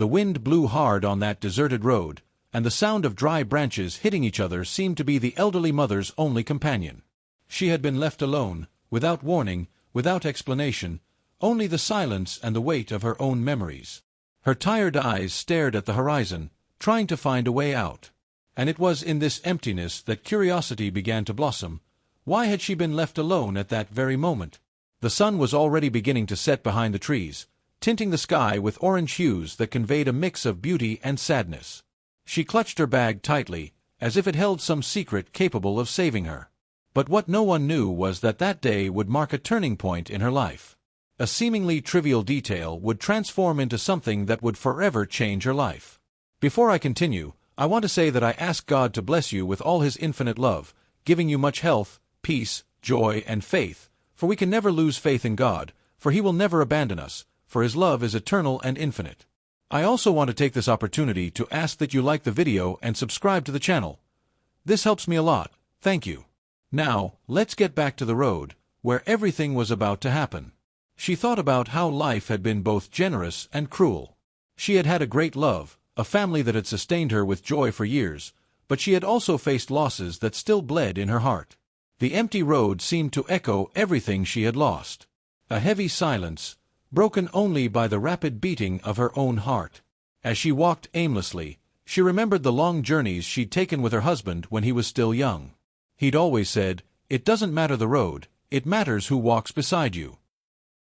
The wind blew hard on that deserted road, and the sound of dry branches hitting each other seemed to be the elderly mother's only companion. She had been left alone, without warning, without explanation, only the silence and the weight of her own memories. Her tired eyes stared at the horizon, trying to find a way out. And it was in this emptiness that curiosity began to blossom. Why had she been left alone at that very moment? The sun was already beginning to set behind the trees, tinting the sky with orange hues that conveyed a mix of beauty and sadness. She clutched her bag tightly, as if it held some secret capable of saving her. But what no one knew was that that day would mark a turning point in her life. A seemingly trivial detail would transform into something that would forever change her life. Before I continue, I want to say that I ask God to bless you with all His infinite love, giving you much health, peace, joy, and faith, for we can never lose faith in God, for He will never abandon us, for His love is eternal and infinite. I also want to take this opportunity to ask that you like the video and subscribe to the channel. This helps me a lot, thank you. Now, let's get back to the road, where everything was about to happen. She thought about how life had been both generous and cruel. She had had a great love, a family that had sustained her with joy for years, but she had also faced losses that still bled in her heart. The empty road seemed to echo everything she had lost. A heavy silence, broken only by the rapid beating of her own heart. As she walked aimlessly, she remembered the long journeys she'd taken with her husband when he was still young. He'd always said, "It doesn't matter the road, it matters who walks beside you."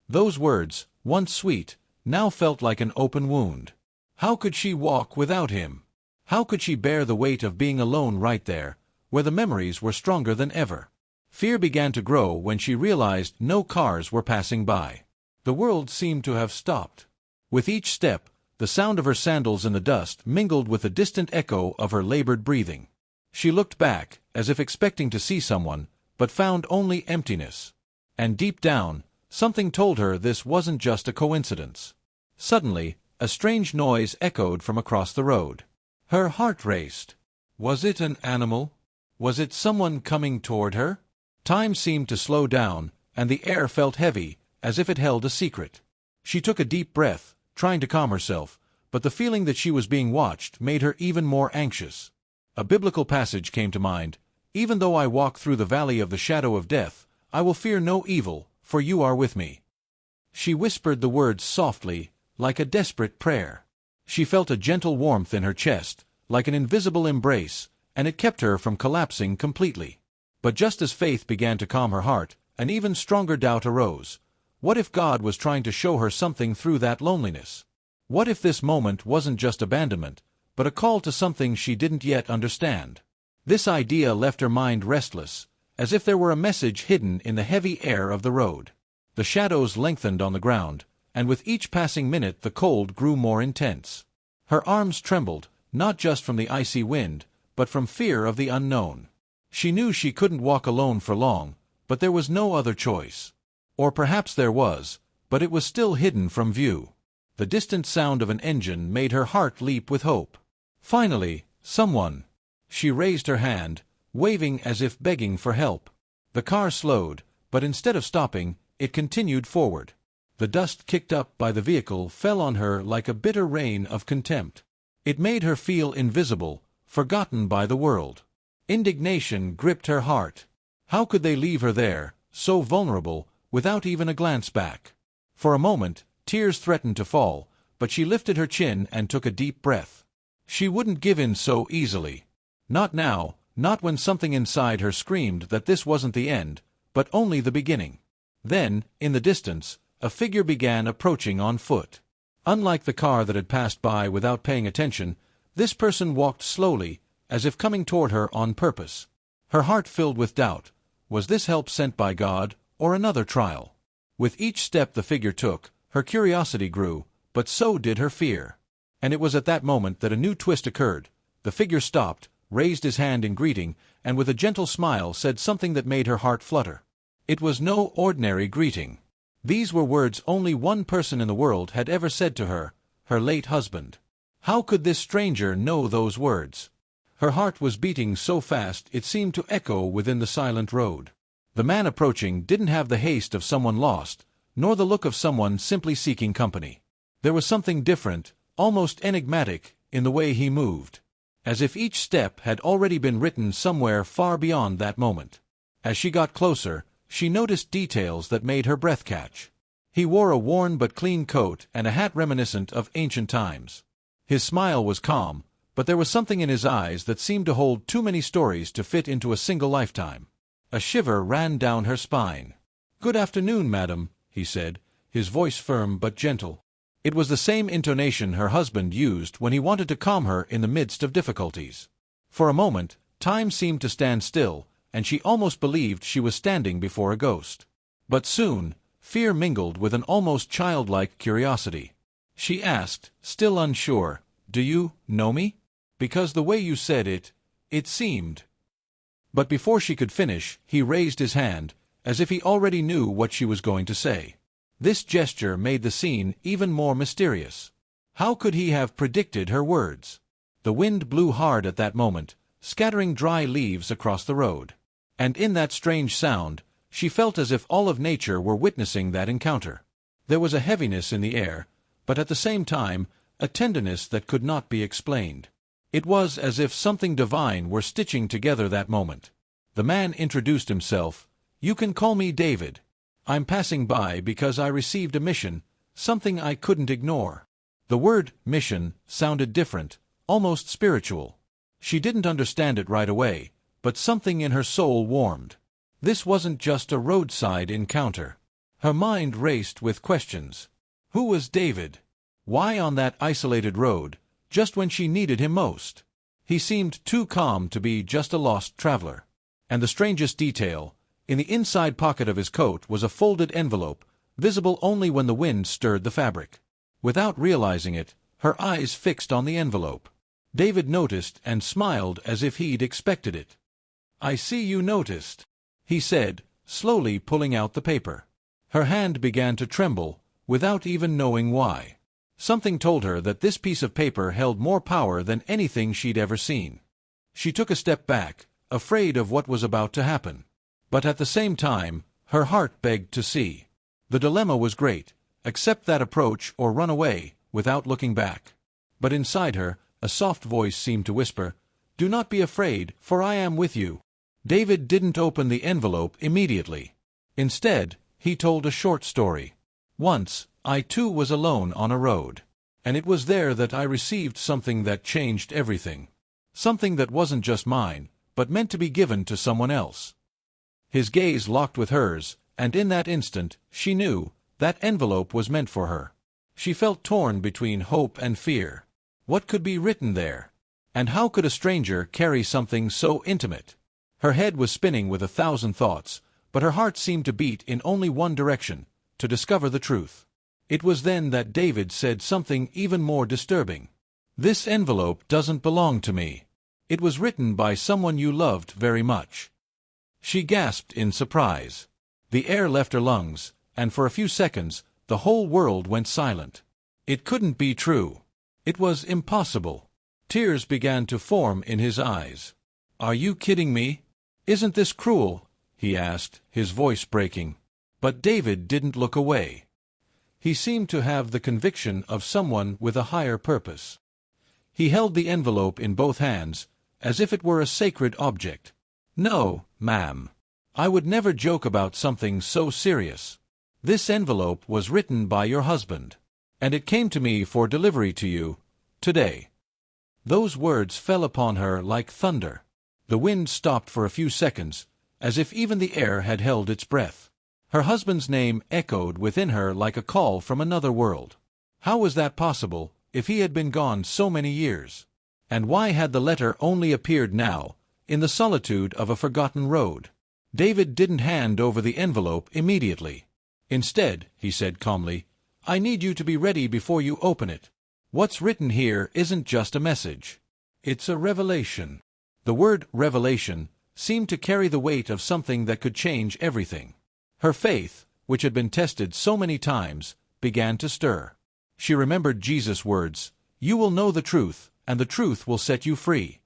Those words, once sweet, now felt like an open wound. How could she walk without him? How could she bear the weight of being alone right there, where the memories were stronger than ever? Fear began to grow when she realized no cars were passing by. The world seemed to have stopped. With each step, the sound of her sandals in the dust mingled with the distant echo of her labored breathing. She looked back, as if expecting to see someone, but found only emptiness. And deep down, something told her this wasn't just a coincidence. Suddenly, a strange noise echoed from across the road. Her heart raced. Was it an animal? Was it someone coming toward her? Time seemed to slow down, and the air felt heavy, as if it held a secret. She took a deep breath, trying to calm herself, but the feeling that she was being watched made her even more anxious. A biblical passage came to mind, "Even though I walk through the valley of the shadow of death, I will fear no evil, for you are with me." She whispered the words softly, like a desperate prayer. She felt a gentle warmth in her chest, like an invisible embrace, and it kept her from collapsing completely. But just as faith began to calm her heart, an even stronger doubt arose. What if God was trying to show her something through that loneliness? What if this moment wasn't just abandonment, but a call to something she didn't yet understand? This idea left her mind restless, as if there were a message hidden in the heavy air of the road. The shadows lengthened on the ground, and with each passing minute the cold grew more intense. Her arms trembled, not just from the icy wind, but from fear of the unknown. She knew she couldn't walk alone for long, but there was no other choice. Or perhaps there was, but it was still hidden from view. The distant sound of an engine made her heart leap with hope. Finally, someone. She raised her hand, waving as if begging for help. The car slowed, but instead of stopping, it continued forward. The dust kicked up by the vehicle fell on her like a bitter rain of contempt. It made her feel invisible, forgotten by the world. Indignation gripped her heart. How could they leave her there, so vulnerable, without even a glance back? For a moment, tears threatened to fall, but she lifted her chin and took a deep breath. She wouldn't give in so easily. Not now, not when something inside her screamed that this wasn't the end, but only the beginning. Then, in the distance, a figure began approaching on foot. Unlike the car that had passed by without paying attention, this person walked slowly, as if coming toward her on purpose. Her heart filled with doubt. Was this help sent by God, or another trial? With each step the figure took, her curiosity grew, but so did her fear. And it was at that moment that a new twist occurred. The figure stopped, raised his hand in greeting, and with a gentle smile said something that made her heart flutter. It was no ordinary greeting. These were words only one person in the world had ever said to her, her late husband. How could this stranger know those words? Her heart was beating so fast it seemed to echo within the silent road. The man approaching didn't have the haste of someone lost, nor the look of someone simply seeking company. There was something different, almost enigmatic, in the way he moved, as if each step had already been written somewhere far beyond that moment. As she got closer, she noticed details that made her breath catch. He wore a worn but clean coat and a hat reminiscent of ancient times. His smile was calm, but there was something in his eyes that seemed to hold too many stories to fit into a single lifetime. A shiver ran down her spine. "Good afternoon, madam," he said, his voice firm but gentle. It was the same intonation her husband used when he wanted to calm her in the midst of difficulties. For a moment, time seemed to stand still, and she almost believed she was standing before a ghost. But soon, fear mingled with an almost childlike curiosity. She asked, still unsure, "Do you know me? Because the way you said it seemed—" But before she could finish, he raised his hand, as if he already knew what she was going to say. This gesture made the scene even more mysterious. How could he have predicted her words? The wind blew hard at that moment, scattering dry leaves across the road. And in that strange sound, she felt as if all of nature were witnessing that encounter. There was a heaviness in the air, but at the same time, a tenderness that could not be explained. It was as if something divine were stitching together that moment. The man introduced himself. "You can call me David. I'm passing by because I received a mission, something I couldn't ignore." The word mission sounded different, almost spiritual. She didn't understand it right away, but something in her soul warmed. This wasn't just a roadside encounter. Her mind raced with questions. Who was David? Why on that isolated road, just when she needed him most? He seemed too calm to be just a lost traveler. And the strangest detail, in the inside pocket of his coat was a folded envelope, visible only when the wind stirred the fabric. Without realizing it, her eyes fixed on the envelope. David noticed and smiled as if he'd expected it. "I see you noticed," he said, slowly pulling out the paper. Her hand began to tremble, without even knowing why. Something told her that this piece of paper held more power than anything she'd ever seen. She took a step back, afraid of what was about to happen. But at the same time, her heart begged to see. The dilemma was great: accept that approach or run away, without looking back. But inside her, a soft voice seemed to whisper, "Do not be afraid, for I am with you." David didn't open the envelope immediately. Instead, he told a short story. "Once, I too was alone on a road. And it was there that I received something that changed everything. Something that wasn't just mine, but meant to be given to someone else." His gaze locked with hers, and in that instant, she knew, that envelope was meant for her. She felt torn between hope and fear. What could be written there? And how could a stranger carry something so intimate? Her head was spinning with 1,000 thoughts, but her heart seemed to beat in only one direction, to discover the truth. It was then that David said something even more disturbing. "This envelope doesn't belong to me. It was written by someone you loved very much." She gasped in surprise. The air left her lungs, and for a few seconds, the whole world went silent. It couldn't be true. It was impossible. Tears began to form in his eyes. "Are you kidding me? Isn't this cruel?" he asked, his voice breaking. But David didn't look away. He seemed to have the conviction of someone with a higher purpose. He held the envelope in both hands, as if it were a sacred object. "No, ma'am. I would never joke about something so serious. This envelope was written by your husband, and it came to me for delivery to you, today." Those words fell upon her like thunder. The wind stopped for a few seconds, as if even the air had held its breath. Her husband's name echoed within her like a call from another world. How was that possible, if he had been gone so many years? And why had the letter only appeared now, in the solitude of a forgotten road? David didn't hand over the envelope immediately. Instead, he said calmly, "I need you to be ready before you open it. What's written here isn't just a message. It's a revelation." The word revelation seemed to carry the weight of something that could change everything. Her faith, which had been tested so many times, began to stir. She remembered Jesus' words, "You will know the truth, and the truth will set you free."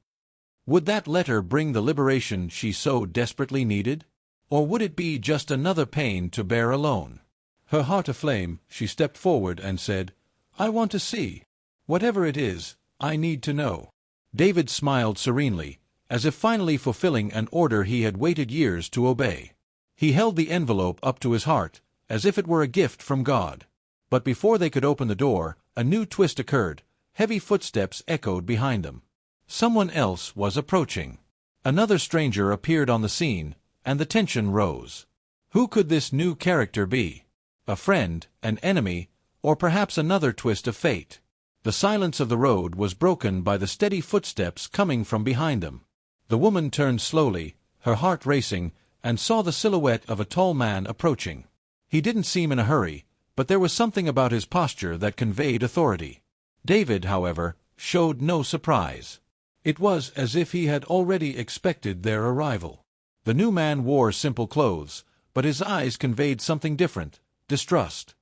Would that letter bring the liberation she so desperately needed? Or would it be just another pain to bear alone? Her heart aflame, she stepped forward and said, "I want to see. Whatever it is, I need to know. David smiled serenely, as if finally fulfilling an order he had waited years to obey. He held the envelope up to his heart, as if it were a gift from God. But before they could open the door, a new twist occurred. Heavy footsteps echoed behind them. Someone else was approaching. Another stranger appeared on the scene, and the tension rose. Who could this new character be? A friend, an enemy, or perhaps another twist of fate? The silence of the road was broken by the steady footsteps coming from behind them. The woman turned slowly, her heart racing, and saw the silhouette of a tall man approaching. He didn't seem in a hurry, but there was something about his posture that conveyed authority. David, however, showed no surprise. It was as if he had already expected their arrival. The new man wore simple clothes, but his eyes conveyed something different: distrust.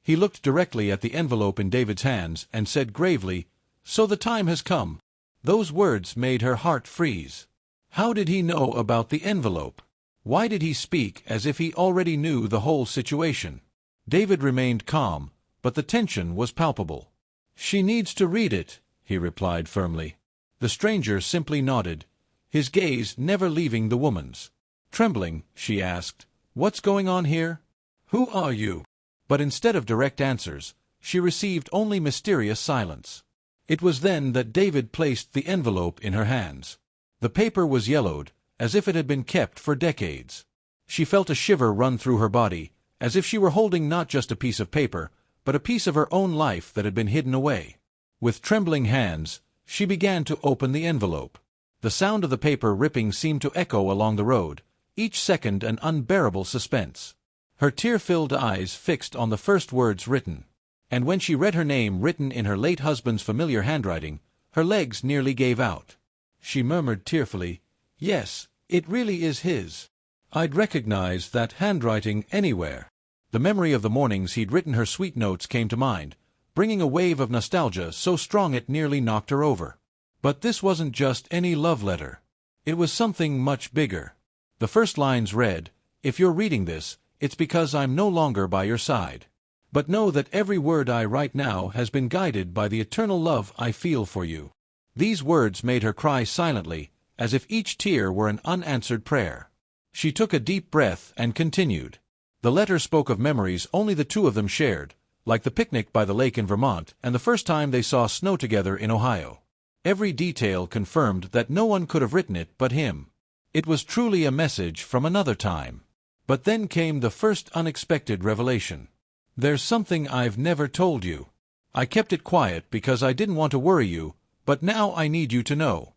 He looked directly at the envelope in David's hands and said gravely, "So the time has come." Those words made her heart freeze. How did he know about the envelope? Why did he speak as if he already knew the whole situation? David remained calm, but the tension was palpable. "She needs to read it," he replied firmly. The stranger simply nodded, his gaze never leaving the woman's. Trembling, she asked, "What's going on here? Who are you?" But instead of direct answers, she received only mysterious silence. It was then that David placed the envelope in her hands. The paper was yellowed, as if it had been kept for decades. She felt a shiver run through her body, as if she were holding not just a piece of paper, but a piece of her own life that had been hidden away. With trembling hands, she began to open the envelope. The sound of the paper ripping seemed to echo along the road, each second an unbearable suspense. Her tear-filled eyes fixed on the first words written. And when she read her name written in her late husband's familiar handwriting, her legs nearly gave out. She murmured tearfully, "Yes, it really is his. I'd recognize that handwriting anywhere." The memory of the mornings he'd written her sweet notes came to mind, bringing a wave of nostalgia so strong it nearly knocked her over. But this wasn't just any love letter. It was something much bigger. The first lines read, "If you're reading this, it's because I'm no longer by your side. But know that every word I write now has been guided by the eternal love I feel for you." These words made her cry silently, as if each tear were an unanswered prayer. She took a deep breath and continued. The letter spoke of memories only the two of them shared, like the picnic by the lake in Vermont and the first time they saw snow together in Ohio. Every detail confirmed that no one could have written it but him. It was truly a message from another time. But then came the first unexpected revelation. "There's something I've never told you. I kept it quiet because I didn't want to worry you, but now I need you to know."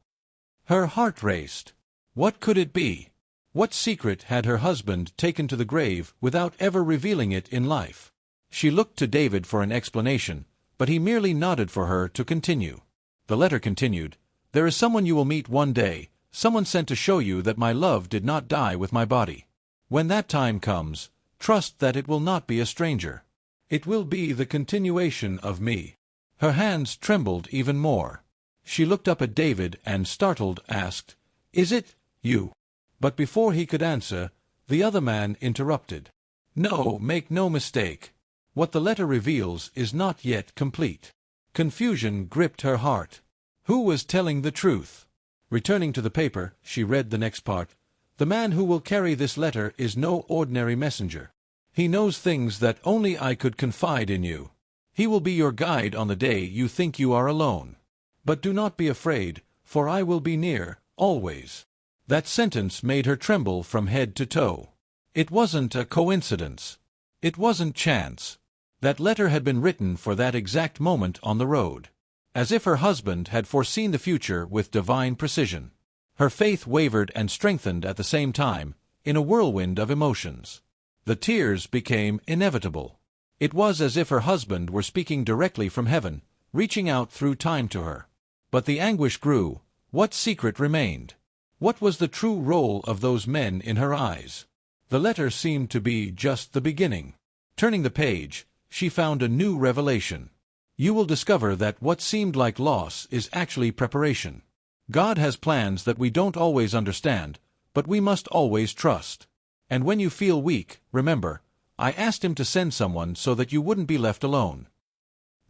Her heart raced. What could it be? What secret had her husband taken to the grave without ever revealing it in life? She looked to David for an explanation, but he merely nodded for her to continue. The letter continued, "There is someone you will meet one day, someone sent to show you that my love did not die with my body. When that time comes, trust that it will not be a stranger. It will be the continuation of me." Her hands trembled even more. She looked up at David and, startled, asked, "Is it you?" But before he could answer, the other man interrupted. "No, make no mistake. What the letter reveals is not yet complete." Confusion gripped her heart. Who was telling the truth? Returning to the paper, she read the next part. "The man who will carry this letter is no ordinary messenger. He knows things that only I could confide in you. He will be your guide on the day you think you are alone. But do not be afraid, for I will be near, always." That sentence made her tremble from head to toe. It wasn't a coincidence. It wasn't chance. That letter had been written for that exact moment on the road. As if her husband had foreseen the future with divine precision. Her faith wavered and strengthened at the same time, in a whirlwind of emotions. The tears became inevitable. It was as if her husband were speaking directly from heaven, reaching out through time to her. But the anguish grew. What secret remained? What was the true role of those men in her eyes? The letter seemed to be just the beginning. Turning the page, she found a new revelation. You will discover that what seemed like loss is actually preparation. God has plans that we don't always understand, but we must always trust. And when you feel weak, remember, I asked him to send someone so that you wouldn't be left alone.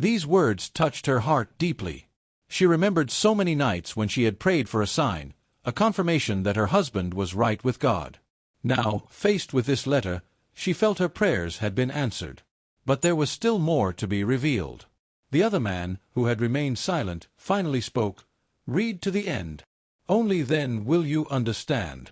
These words touched her heart deeply. She remembered so many nights when she had prayed for a sign, a confirmation that her husband was right with God. Now, faced with this letter, she felt her prayers had been answered. But there was still more to be revealed. The other man, who had remained silent, finally spoke. "Read to the end. Only then will you understand."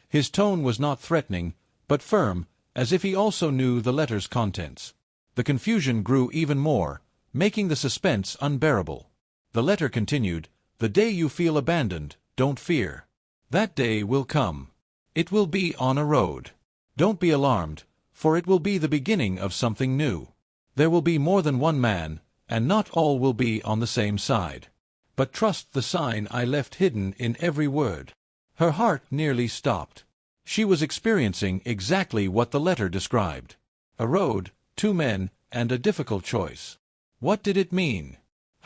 His tone was not threatening, but firm, as if he also knew the letter's contents. The confusion grew even more, making the suspense unbearable. The letter continued, "The day you feel abandoned, don't fear. That day will come. It will be on a road. Don't be alarmed, for it will be the beginning of something new. There will be more than one man, and not all will be on the same side. But trust the sign I left hidden in every word." Her heart nearly stopped. She was experiencing exactly what the letter described. A road, two men, and a difficult choice. What did it mean?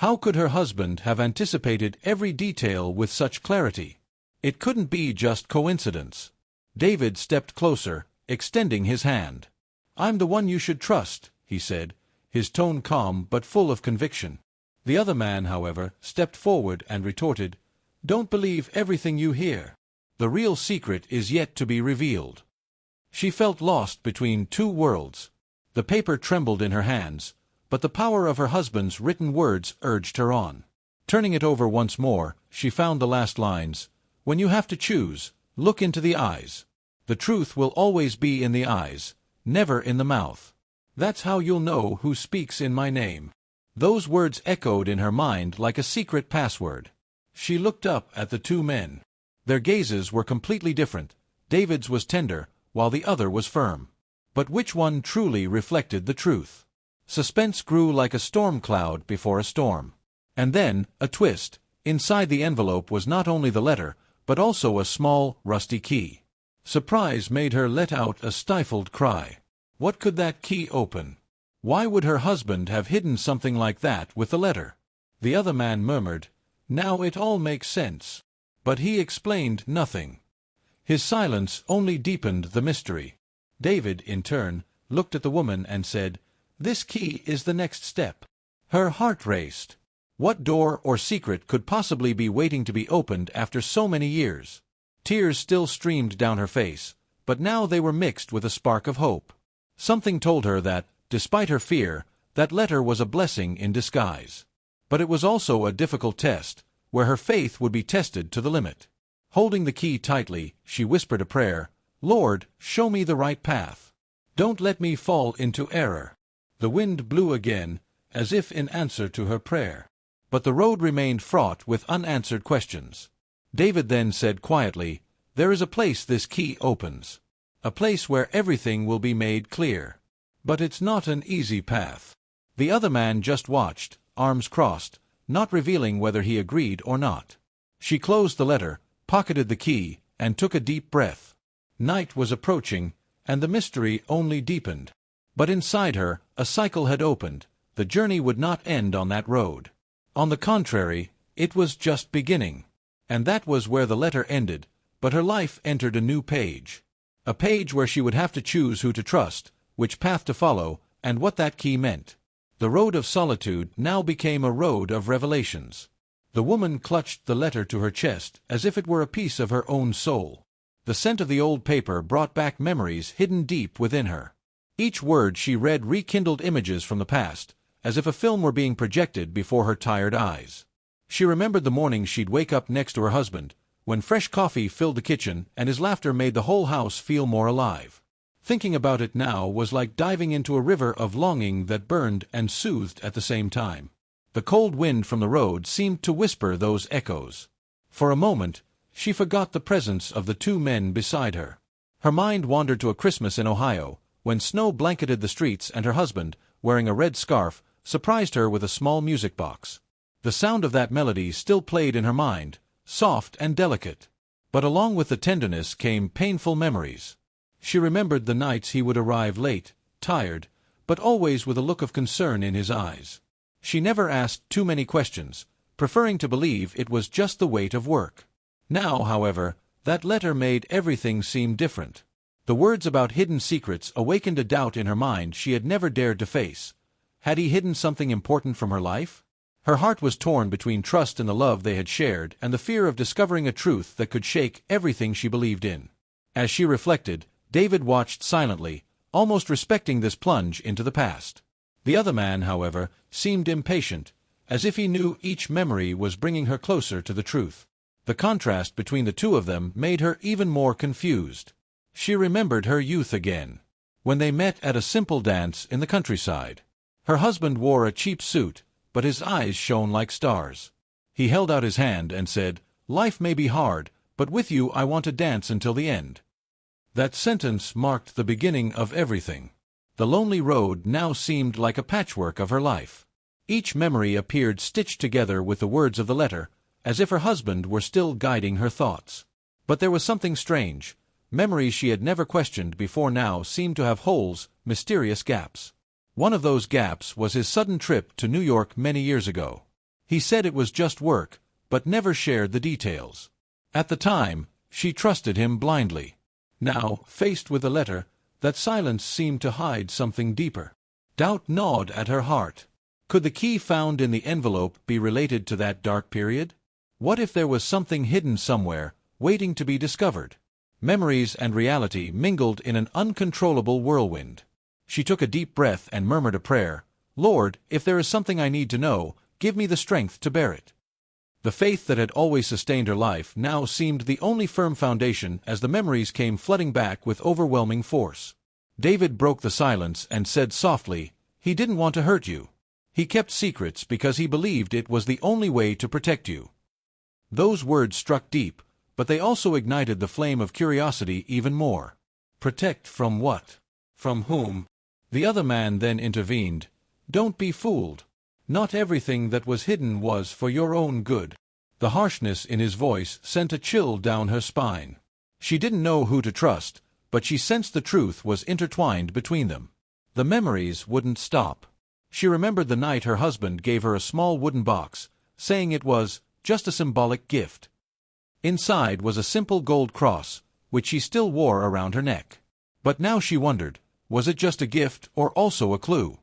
How could her husband have anticipated every detail with such clarity? It couldn't be just coincidence. David stepped closer, extending his hand. "I'm the one you should trust," he said, his tone calm but full of conviction. The other man, however, stepped forward and retorted, "Don't believe everything you hear. The real secret is yet to be revealed." She felt lost between two worlds. The paper trembled in her hands, but the power of her husband's written words urged her on. Turning it over once more, she found the last lines. "When you have to choose, look into the eyes. The truth will always be in the eyes, never in the mouth. That's how you'll know who speaks in my name." Those words echoed in her mind like a secret password. She looked up at the two men. Their gazes were completely different. David's was tender, while the other was firm. But which one truly reflected the truth? Suspense grew like a storm cloud before a storm. And then, a twist. Inside the envelope was not only the letter, but also a small, rusty key. Surprise made her let out a stifled cry. What could that key open? Why would her husband have hidden something like that with the letter? The other man murmured, "Now it all makes sense." But he explained nothing. His silence only deepened the mystery. David, in turn, looked at the woman and said, "This key is the next step." Her heart raced. What door or secret could possibly be waiting to be opened after so many years? Tears still streamed down her face, but now they were mixed with a spark of hope. Something told her that, despite her fear, that letter was a blessing in disguise. But it was also a difficult test, where her faith would be tested to the limit. Holding the key tightly, she whispered a prayer, "Lord, show me the right path. Don't let me fall into error." The wind blew again, as if in answer to her prayer. But the road remained fraught with unanswered questions. David then said quietly, "There is a place this key opens. A place where everything will be made clear. But it's not an easy path." The other man just watched, arms crossed, not revealing whether he agreed or not. She closed the letter, pocketed the key, and took a deep breath. Night was approaching, and the mystery only deepened. But inside her, a cycle had opened. The journey would not end on that road. On the contrary, it was just beginning. And that was where the letter ended, but her life entered a new page. A page where she would have to choose who to trust, which path to follow, and what that key meant. The road of solitude now became a road of revelations. The woman clutched the letter to her chest as if it were a piece of her own soul. The scent of the old paper brought back memories hidden deep within her. Each word she read rekindled images from the past, as if a film were being projected before her tired eyes. She remembered the morning she'd wake up next to her husband, when fresh coffee filled the kitchen and his laughter made the whole house feel more alive. Thinking about it now was like diving into a river of longing that burned and soothed at the same time. The cold wind from the road seemed to whisper those echoes. For a moment, she forgot the presence of the two men beside her. Her mind wandered to a Christmas in Ohio, when snow blanketed the streets and her husband, wearing a red scarf, surprised her with a small music box. The sound of that melody still played in her mind, soft and delicate. But along with the tenderness came painful memories. She remembered the nights he would arrive late, tired, but always with a look of concern in his eyes. She never asked too many questions, preferring to believe it was just the weight of work. Now, however, that letter made everything seem different. The words about hidden secrets awakened a doubt in her mind she had never dared to face. Had he hidden something important from her life? Her heart was torn between trust in the love they had shared and the fear of discovering a truth that could shake everything she believed in. As she reflected, David watched silently, almost respecting this plunge into the past. The other man, however, seemed impatient, as if he knew each memory was bringing her closer to the truth. The contrast between the two of them made her even more confused. She remembered her youth again, when they met at a simple dance in the countryside. Her husband wore a cheap suit, but his eyes shone like stars. He held out his hand and said, "Life may be hard, but with you I want to dance until the end." That sentence marked the beginning of everything. The lonely road now seemed like a patchwork of her life. Each memory appeared stitched together with the words of the letter, as if her husband were still guiding her thoughts. But there was something strange. Memories she had never questioned before now seemed to have holes, mysterious gaps. One of those gaps was his sudden trip to New York many years ago. He said it was just work, but never shared the details. At the time, she trusted him blindly. Now, faced with the letter, that silence seemed to hide something deeper. Doubt gnawed at her heart. Could the key found in the envelope be related to that dark period? What if there was something hidden somewhere, waiting to be discovered? Memories and reality mingled in an uncontrollable whirlwind. She took a deep breath and murmured a prayer. "Lord, if there is something I need to know, give me the strength to bear it." The faith that had always sustained her life now seemed the only firm foundation as the memories came flooding back with overwhelming force. David broke the silence and said softly, "He didn't want to hurt you. He kept secrets because he believed it was the only way to protect you." Those words struck deep, but they also ignited the flame of curiosity even more. Protect from what? From whom? The other man then intervened. "Don't be fooled. Not everything that was hidden was for your own good." The harshness in his voice sent a chill down her spine. She didn't know who to trust, but she sensed the truth was intertwined between them. The memories wouldn't stop. She remembered the night her husband gave her a small wooden box, saying it was just a symbolic gift. Inside was a simple gold cross, which she still wore around her neck. But now she wondered, was it just a gift or also a clue?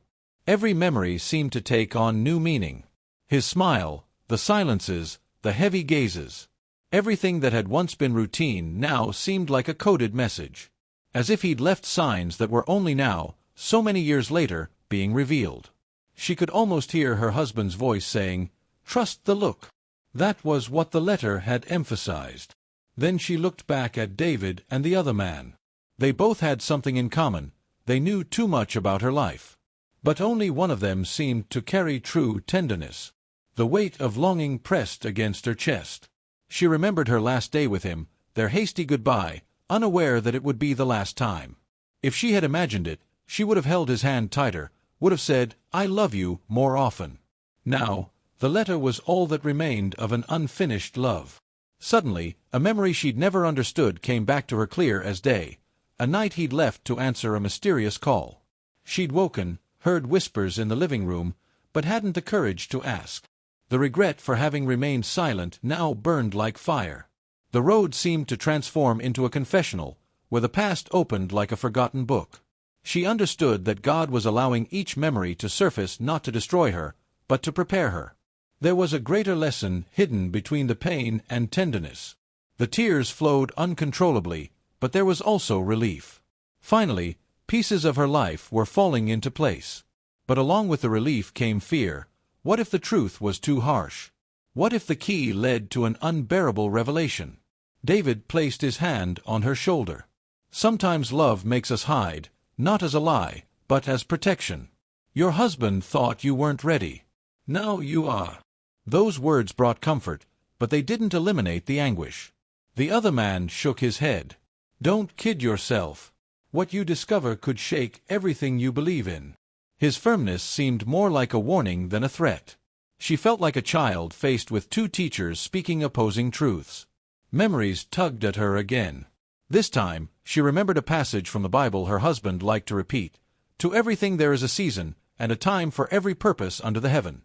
Every memory seemed to take on new meaning. His smile, the silences, the heavy gazes. Everything that had once been routine now seemed like a coded message. As if he'd left signs that were only now, so many years later, being revealed. She could almost hear her husband's voice saying, "Trust the look." That was what the letter had emphasized. Then she looked back at David and the other man. They both had something in common. They knew too much about her life. But only one of them seemed to carry true tenderness. The weight of longing pressed against her chest. She remembered her last day with him, their hasty goodbye, unaware that it would be the last time. If she had imagined it, she would have held his hand tighter, would have said, "I love you," more often. Now, the letter was all that remained of an unfinished love. Suddenly, a memory she'd never understood came back to her clear as day. A night he'd left to answer a mysterious call. She'd woken, heard whispers in the living room, but hadn't the courage to ask. The regret for having remained silent now burned like fire. The road seemed to transform into a confessional, where the past opened like a forgotten book. She understood that God was allowing each memory to surface not to destroy her, but to prepare her. There was a greater lesson hidden between the pain and tenderness. The tears flowed uncontrollably, but there was also relief. Finally, pieces of her life were falling into place. But along with the relief came fear. What if the truth was too harsh? What if the key led to an unbearable revelation? David placed his hand on her shoulder. Sometimes love makes us hide, not as a lie, but as protection. Your husband thought you weren't ready. Now you are. Those words brought comfort, but they didn't eliminate the anguish. The other man shook his head. Don't kid yourself. What you discover could shake everything you believe in. His firmness seemed more like a warning than a threat. She felt like a child faced with two teachers speaking opposing truths. Memories tugged at her again. This time, she remembered a passage from the Bible her husband liked to repeat. To everything there is a season, and a time for every purpose under the heaven.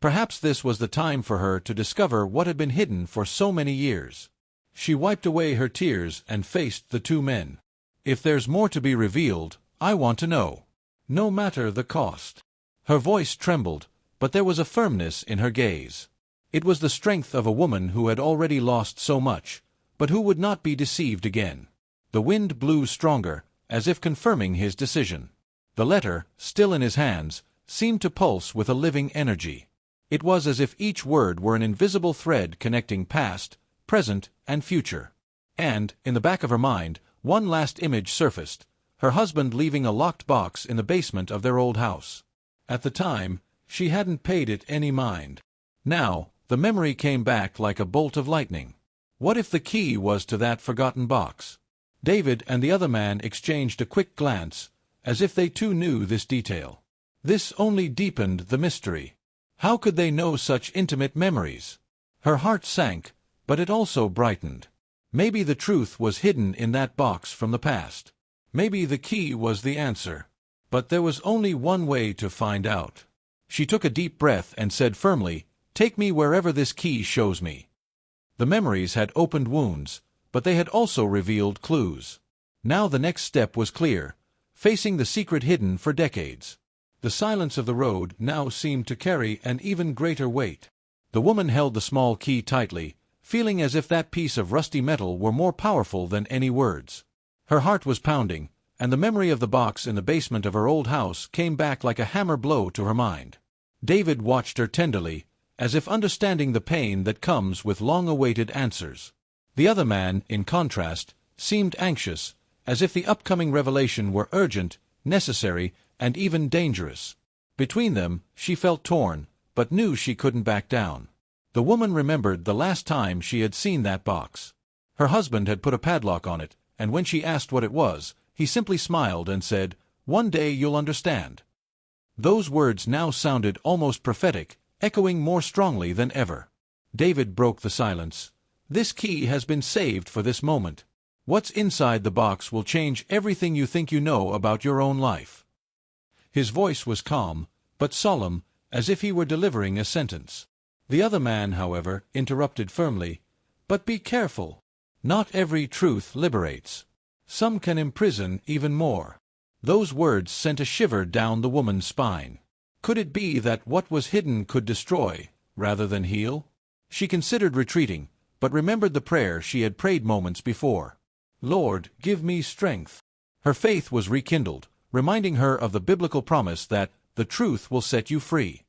Perhaps this was the time for her to discover what had been hidden for so many years. She wiped away her tears and faced the two men. If there's more to be revealed, I want to know. No matter the cost. Her voice trembled, but there was a firmness in her gaze. It was the strength of a woman who had already lost so much, but who would not be deceived again. The wind blew stronger, as if confirming his decision. The letter, still in his hands, seemed to pulse with a living energy. It was as if each word were an invisible thread connecting past, present, and future. And, in the back of her mind, one last image surfaced, her husband leaving a locked box in the basement of their old house. At the time, she hadn't paid it any mind. Now, the memory came back like a bolt of lightning. What if the key was to that forgotten box? David and the other man exchanged a quick glance, as if they too knew this detail. This only deepened the mystery. How could they know such intimate memories? Her heart sank, but it also brightened. Maybe the truth was hidden in that box from the past. Maybe the key was the answer. But there was only one way to find out. She took a deep breath and said firmly, "Take me wherever this key shows me." The memories had opened wounds, but they had also revealed clues. Now the next step was clear, facing the secret hidden for decades. The silence of the road now seemed to carry an even greater weight. The woman held the small key tightly, feeling as if that piece of rusty metal were more powerful than any words. Her heart was pounding, and the memory of the box in the basement of her old house came back like a hammer blow to her mind. David watched her tenderly, as if understanding the pain that comes with long-awaited answers. The other man, in contrast, seemed anxious, as if the upcoming revelation were urgent, necessary, and even dangerous. Between them, she felt torn, but knew she couldn't back down. The woman remembered the last time she had seen that box. Her husband had put a padlock on it, and when she asked what it was, he simply smiled and said, "One day you'll understand." Those words now sounded almost prophetic, echoing more strongly than ever. David broke the silence. "This key has been saved for this moment. What's inside the box will change everything you think you know about your own life." His voice was calm, but solemn, as if he were delivering a sentence. The other man, however, interrupted firmly, "But be careful. Not every truth liberates. Some can imprison even more." Those words sent a shiver down the woman's spine. Could it be that what was hidden could destroy, rather than heal? She considered retreating, but remembered the prayer she had prayed moments before. "Lord, give me strength." Her faith was rekindled, reminding her of the biblical promise that the truth will set you free.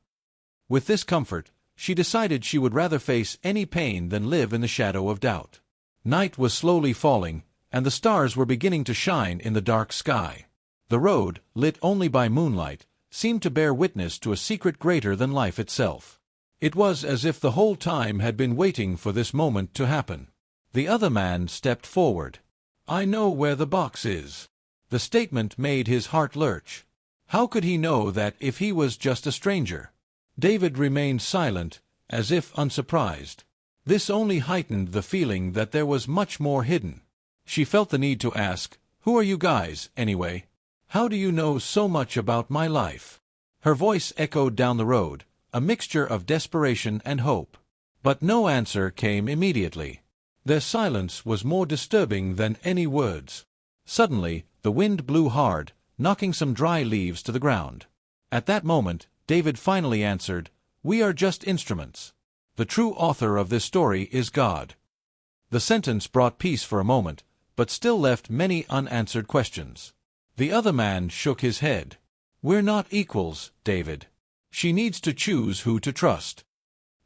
With this comfort, she decided she would rather face any pain than live in the shadow of doubt. Night was slowly falling, and the stars were beginning to shine in the dark sky. The road, lit only by moonlight, seemed to bear witness to a secret greater than life itself. It was as if the whole time had been waiting for this moment to happen. The other man stepped forward. "I know where the box is." The statement made his heart lurch. How could he know that if he was just a stranger? David remained silent, as if unsurprised. This only heightened the feeling that there was much more hidden. She felt the need to ask, "Who are you guys, anyway? How do you know so much about my life?" Her voice echoed down the road, a mixture of desperation and hope. But no answer came immediately. Their silence was more disturbing than any words. Suddenly, the wind blew hard, knocking some dry leaves to the ground. At that moment, David finally answered, "We are just instruments. The true author of this story is God." The sentence brought peace for a moment, but still left many unanswered questions. The other man shook his head. "We're not equals, David. She needs to choose who to trust."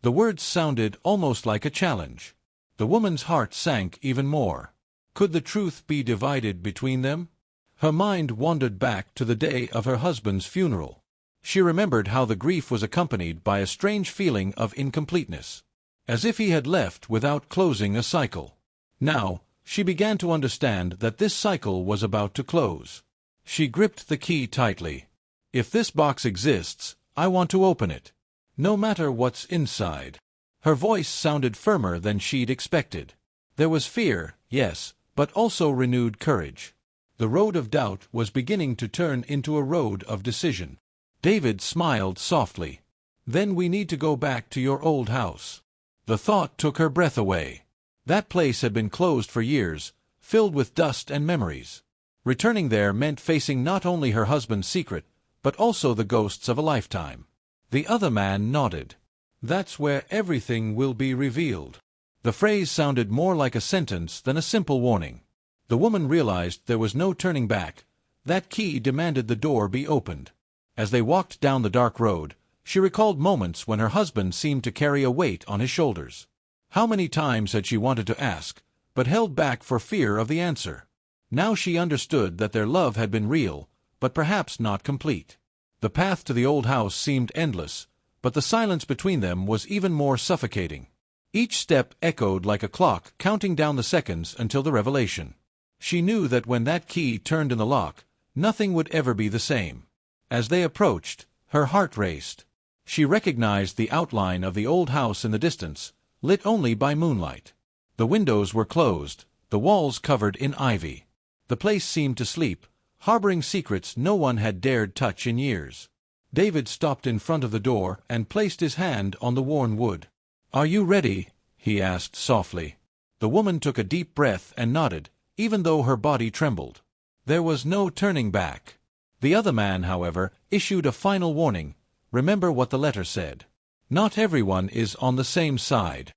The words sounded almost like a challenge. The woman's heart sank even more. Could the truth be divided between them? Her mind wandered back to the day of her husband's funeral. She remembered how the grief was accompanied by a strange feeling of incompleteness, as if he had left without closing a cycle. Now, she began to understand that this cycle was about to close. She gripped the key tightly. "If this box exists, I want to open it. No matter what's inside." Her voice sounded firmer than she'd expected. There was fear, yes, but also renewed courage. The road of doubt was beginning to turn into a road of decision. David smiled softly. "Then we need to go back to your old house." The thought took her breath away. That place had been closed for years, filled with dust and memories. Returning there meant facing not only her husband's secret, but also the ghosts of a lifetime. The other man nodded. That's where everything will be revealed. The phrase sounded more like a sentence than a simple warning. The woman realized there was no turning back. That key demanded the door be opened. As they walked down the dark road, she recalled moments when her husband seemed to carry a weight on his shoulders. How many times had she wanted to ask, but held back for fear of the answer? Now she understood that their love had been real, but perhaps not complete. The path to the old house seemed endless, but the silence between them was even more suffocating. Each step echoed like a clock counting down the seconds until the revelation. She knew that when that key turned in the lock, nothing would ever be the same. As they approached, her heart raced. She recognized the outline of the old house in the distance, lit only by moonlight. The windows were closed, the walls covered in ivy. The place seemed to sleep, harboring secrets no one had dared touch in years. David stopped in front of the door and placed his hand on the worn wood. "Are you ready?" he asked softly. The woman took a deep breath and nodded, even though her body trembled. There was no turning back. The other man, however, issued a final warning. Remember what the letter said. Not everyone is on the same side.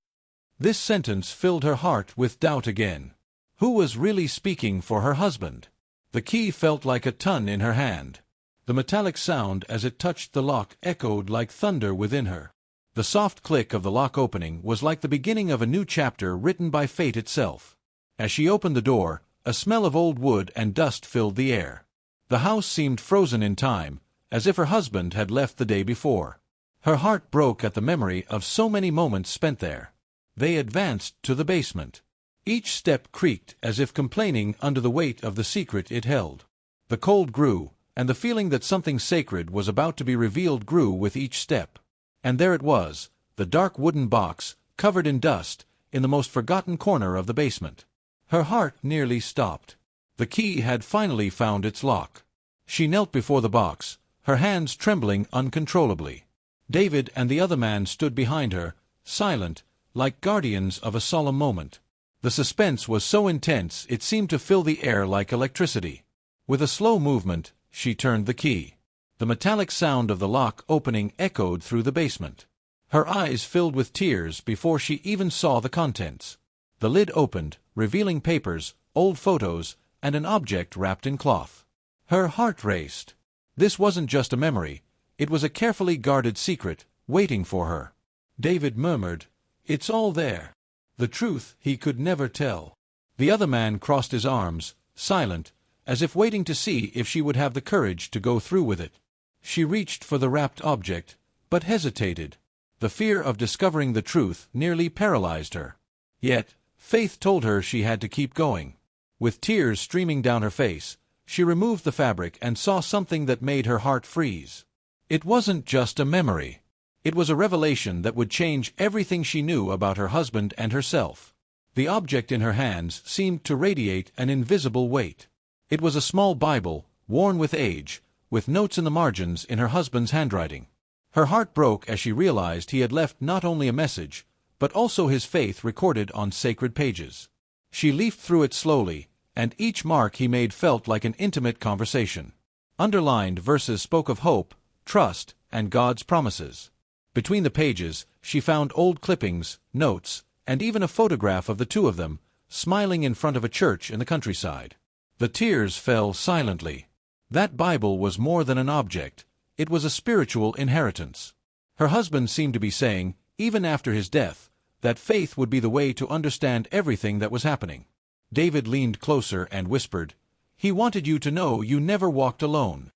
This sentence filled her heart with doubt again. Who was really speaking for her husband? The key felt like a ton in her hand. The metallic sound as it touched the lock echoed like thunder within her. The soft click of the lock opening was like the beginning of a new chapter written by fate itself. As she opened the door, a smell of old wood and dust filled the air. The house seemed frozen in time, as if her husband had left the day before. Her heart broke at the memory of so many moments spent there. They advanced to the basement. Each step creaked as if complaining under the weight of the secret it held. The cold grew, and the feeling that something sacred was about to be revealed grew with each step. And there it was, the dark wooden box, covered in dust, in the most forgotten corner of the basement. Her heart nearly stopped. The key had finally found its lock. She knelt before the box, her hands trembling uncontrollably. David and the other man stood behind her, silent, like guardians of a solemn moment. The suspense was so intense it seemed to fill the air like electricity. With a slow movement, she turned the key. The metallic sound of the lock opening echoed through the basement. Her eyes filled with tears before she even saw the contents. The lid opened, revealing papers, old photos, and an object wrapped in cloth. Her heart raced. This wasn't just a memory, it was a carefully guarded secret, waiting for her. David murmured, "It's all there." The truth he could never tell. The other man crossed his arms, silent, as if waiting to see if she would have the courage to go through with it. She reached for the wrapped object, but hesitated. The fear of discovering the truth nearly paralyzed her. Yet, faith told her she had to keep going. With tears streaming down her face, she removed the fabric and saw something that made her heart freeze. It wasn't just a memory. It was a revelation that would change everything she knew about her husband and herself. The object in her hands seemed to radiate an invisible weight. It was a small Bible, worn with age, with notes in the margins in her husband's handwriting. Her heart broke as she realized he had left not only a message, but also his faith recorded on sacred pages. She leafed through it slowly, and each mark he made felt like an intimate conversation. Underlined verses spoke of hope, trust, and God's promises. Between the pages, she found old clippings, notes, and even a photograph of the two of them, smiling in front of a church in the countryside. The tears fell silently. That Bible was more than an object, it was a spiritual inheritance. Her husband seemed to be saying, even after his death, that faith would be the way to understand everything that was happening. David leaned closer and whispered, "He wanted you to know you never walked alone."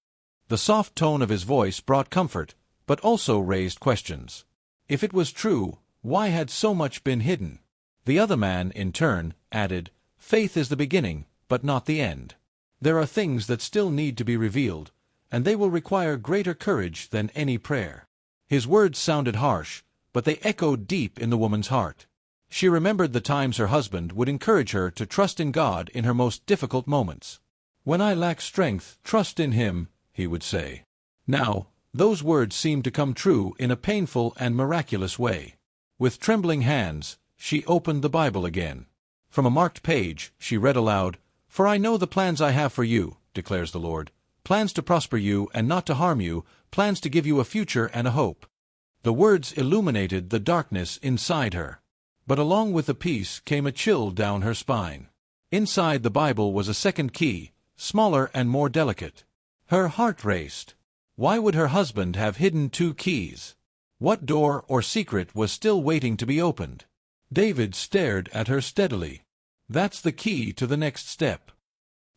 The soft tone of his voice brought comfort, but also raised questions. If it was true, why had so much been hidden? The other man, in turn, added, "Faith is the beginning, but not the end. There are things that still need to be revealed, and they will require greater courage than any prayer." His words sounded harsh, but they echoed deep in the woman's heart. She remembered the times her husband would encourage her to trust in God in her most difficult moments. "When I lack strength, trust in Him," he would say. Now, those words seemed to come true in a painful and miraculous way. With trembling hands, she opened the Bible again. From a marked page, she read aloud, "For I know the plans I have for you, declares the Lord, plans to prosper you and not to harm you, plans to give you a future and a hope. The words illuminated the darkness inside her. But along with the peace came a chill down her spine. Inside the Bible was a second key, smaller and more delicate. Her heart raced. Why would her husband have hidden 2 keys? What door or secret was still waiting to be opened? David stared at her steadily. That's the key to the next step.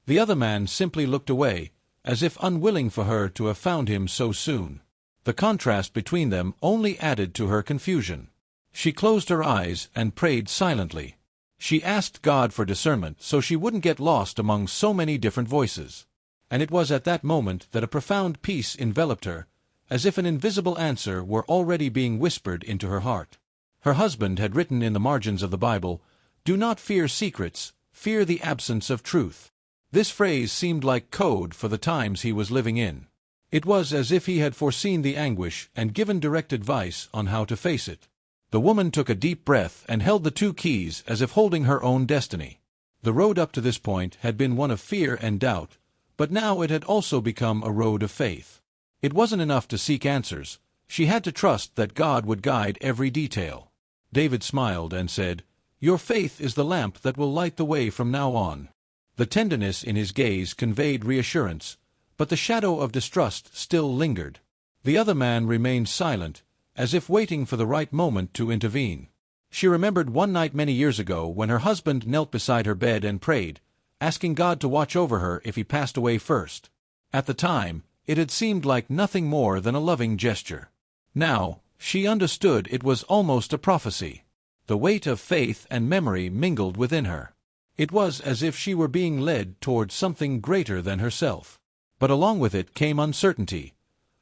The other man simply looked away, as if unwilling for her to have found him so soon. The contrast between them only added to her confusion. She closed her eyes and prayed silently. She asked God for discernment so she wouldn't get lost among so many different voices. And it was at that moment that a profound peace enveloped her, as if an invisible answer were already being whispered into her heart. Her husband had written in the margins of the Bible, "Do not fear secrets, fear the absence of truth." This phrase seemed like code for the times he was living in. It was as if he had foreseen the anguish and given direct advice on how to face it. The woman took a deep breath and held the 2 keys as if holding her own destiny. The road up to this point had been one of fear and doubt, but now it had also become a road of faith. It wasn't enough to seek answers. She had to trust that God would guide every detail. David smiled and said, "Your faith is the lamp that will light the way from now on." The tenderness in his gaze conveyed reassurance, but the shadow of distrust still lingered. The other man remained silent, as if waiting for the right moment to intervene. She remembered one night many years ago when her husband knelt beside her bed and prayed, asking God to watch over her if he passed away first. At the time, it had seemed like nothing more than a loving gesture. Now, she understood it was almost a prophecy. The weight of faith and memory mingled within her. It was as if she were being led towards something greater than herself. But along with it came uncertainty.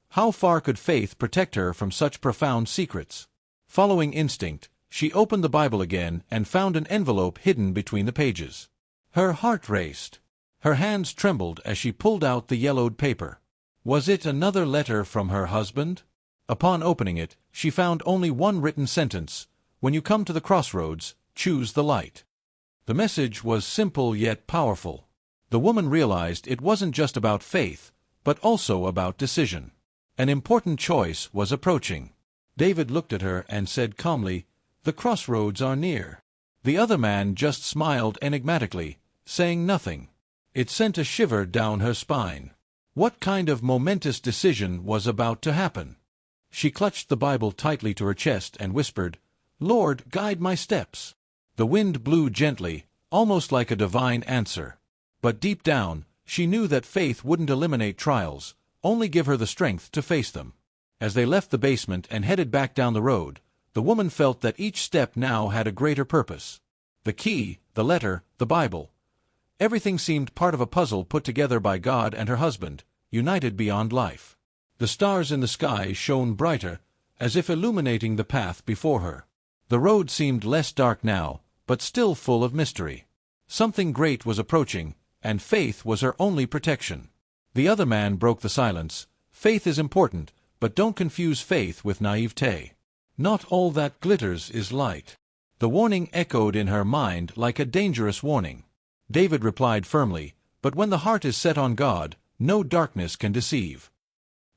How far could faith protect her from such profound secrets? Following instinct, she opened the Bible again and found an envelope hidden between the pages. Her heart raced. Her hands trembled as she pulled out the yellowed paper. Was it another letter from her husband? Upon opening it, she found only one written sentence: "When you come to the crossroads, choose the light." The message was simple yet powerful. The woman realized it wasn't just about faith, but also about decision. An important choice was approaching. David looked at her and said calmly, "The crossroads are near." The other man just smiled enigmatically, saying nothing. It sent a shiver down her spine. What kind of momentous decision was about to happen? She clutched the Bible tightly to her chest and whispered, "Lord, guide my steps." The wind blew gently, almost like a divine answer. But deep down, she knew that faith wouldn't eliminate trials, only give her the strength to face them. As they left the basement and headed back down the road, the woman felt that each step now had a greater purpose. The key, the letter, the Bible. Everything seemed part of a puzzle put together by God and her husband, united beyond life. The stars in the sky shone brighter, as if illuminating the path before her. The road seemed less dark now, but still full of mystery. Something great was approaching, and faith was her only protection. The other man broke the silence. "Faith is important, but don't confuse faith with naivete. Not all that glitters is light." The warning echoed in her mind like a dangerous warning. David replied firmly, "But when the heart is set on God, no darkness can deceive."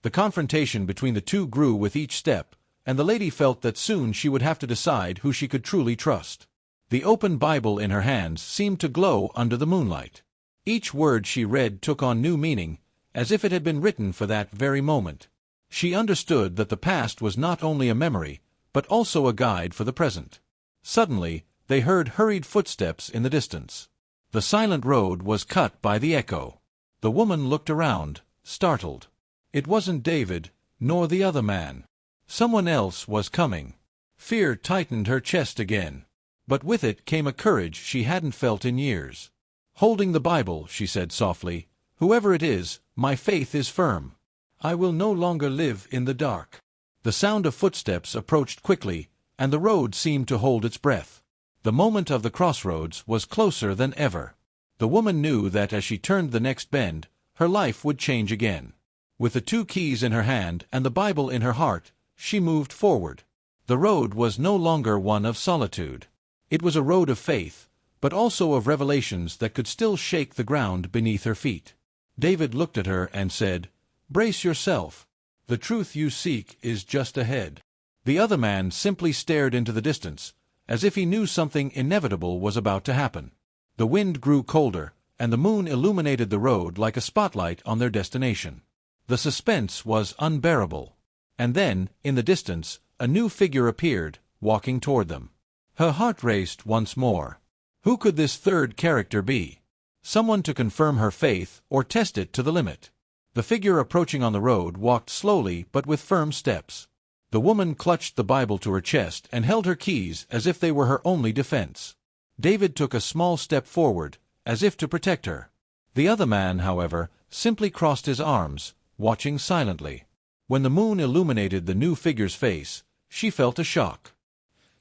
The confrontation between the two grew with each step, and the lady felt that soon she would have to decide who she could truly trust. The open Bible in her hands seemed to glow under the moonlight. Each word she read took on new meaning, as if it had been written for that very moment. She understood that the past was not only a memory, but also a guide for the present. Suddenly, they heard hurried footsteps in the distance. The silent road was cut by the echo. The woman looked around, startled. It wasn't David, nor the other man. Someone else was coming. Fear tightened her chest again. But with it came a courage she hadn't felt in years. Holding the Bible, she said softly, "Whoever it is, my faith is firm. I will no longer live in the dark." The sound of footsteps approached quickly, and the road seemed to hold its breath. The moment of the crossroads was closer than ever. The woman knew that as she turned the next bend, her life would change again. With the 2 keys in her hand and the Bible in her heart, she moved forward. The road was no longer one of solitude. It was a road of faith, but also of revelations that could still shake the ground beneath her feet. David looked at her and said, "Brace yourself. The truth you seek is just ahead." The other man simply stared into the distance, as if he knew something inevitable was about to happen. The wind grew colder, and the moon illuminated the road like a spotlight on their destination. The suspense was unbearable. And then, in the distance, a new figure appeared, walking toward them. Her heart raced once more. Who could this third character be? Someone to confirm her faith or test it to the limit. The figure approaching on the road walked slowly but with firm steps. The woman clutched the Bible to her chest and held her keys as if they were her only defense. David took a small step forward, as if to protect her. The other man, however, simply crossed his arms, watching silently. When the moon illuminated the new figure's face, she felt a shock.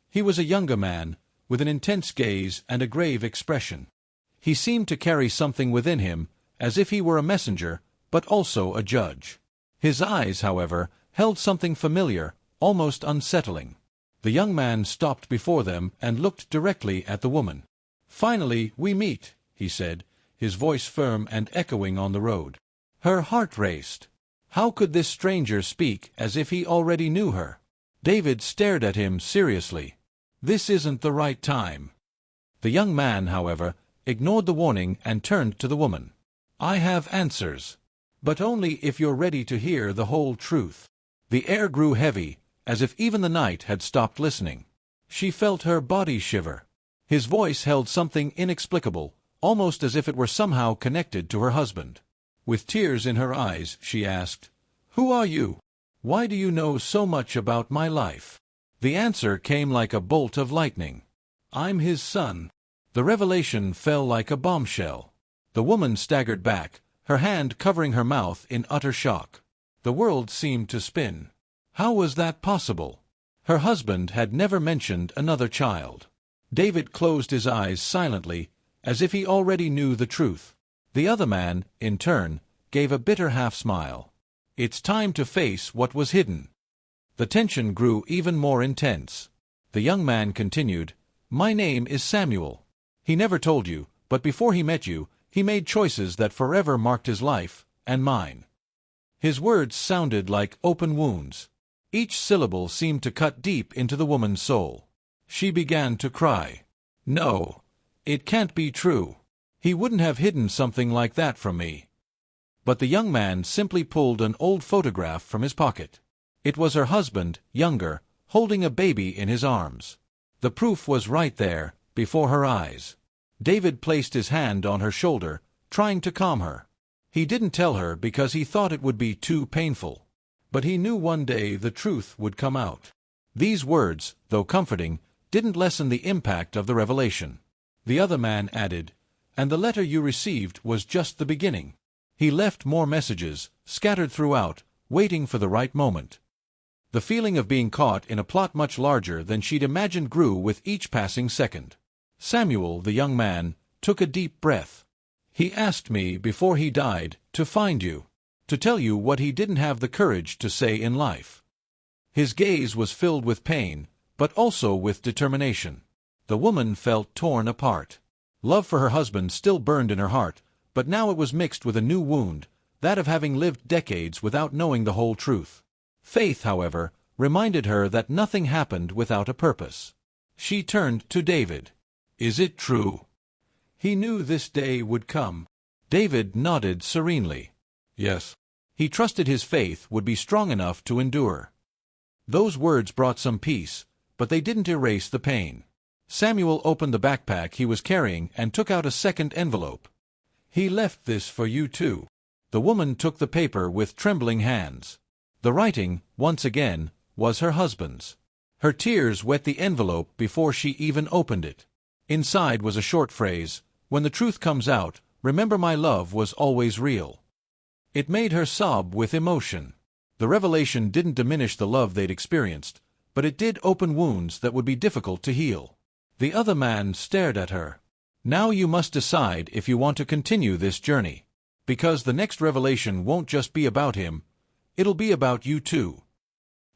He was a younger man, with an intense gaze and a grave expression. He seemed to carry something within him, as if he were a messenger, but also a judge. His eyes, however, held something familiar, almost unsettling. The young man stopped before them and looked directly at the woman. "Finally, we meet," he said, his voice firm and echoing on the road. Her heart raced. How could this stranger speak as if he already knew her? David stared at him seriously. This isn't the right time. The young man, however, ignored the warning and turned to the woman. "I have answers. But only if you're ready to hear the whole truth." The air grew heavy, as if even the night had stopped listening. She felt her body shiver. His voice held something inexplicable, almost as if it were somehow connected to her husband. With tears in her eyes, she asked, "Who are you? Why do you know so much about my life?" The answer came like a bolt of lightning. "I'm his son." The revelation fell like a bombshell. The woman staggered back, her hand covering her mouth in utter shock. The world seemed to spin. How was that possible? Her husband had never mentioned another child. David closed his eyes silently, as if he already knew the truth. The other man, in turn, gave a bitter half-smile. It's time to face what was hidden. The tension grew even more intense. The young man continued, "My name is Samuel. He never told you, but before he met you, he made choices that forever marked his life, and mine." His words sounded like open wounds. Each syllable seemed to cut deep into the woman's soul. She began to cry. "No, it can't be true. He wouldn't have hidden something like that from me." But the young man simply pulled an old photograph from his pocket. It was her husband, younger, holding a baby in his arms. The proof was right there, before her eyes. David placed his hand on her shoulder, trying to calm her. He didn't tell her because he thought it would be too painful. But he knew one day the truth would come out. These words, though comforting, didn't lessen the impact of the revelation. The other man added, "And the letter you received was just the beginning. He left more messages, scattered throughout, waiting for the right moment." The feeling of being caught in a plot much larger than she'd imagined grew with each passing second. Samuel, the young man, took a deep breath. "He asked me, before he died, to find you, to tell you what he didn't have the courage to say in life." His gaze was filled with pain, but also with determination. The woman felt torn apart. Love for her husband still burned in her heart, but now it was mixed with a new wound, that of having lived decades without knowing the whole truth. Faith, however, reminded her that nothing happened without a purpose. She turned to David. "Is it true?" He knew this day would come. David nodded serenely. Yes. He trusted his faith would be strong enough to endure. Those words brought some peace, but they didn't erase the pain. Samuel opened the backpack he was carrying and took out a second envelope. "He left this for you too." The woman took the paper with trembling hands. The writing, once again, was her husband's. Her tears wet the envelope before she even opened it. Inside was a short phrase, "When the truth comes out, remember my love was always real." It made her sob with emotion. The revelation didn't diminish the love they'd experienced, but it did open wounds that would be difficult to heal. The other man stared at her. "Now you must decide if you want to continue this journey. Because the next revelation won't just be about him, it'll be about you too."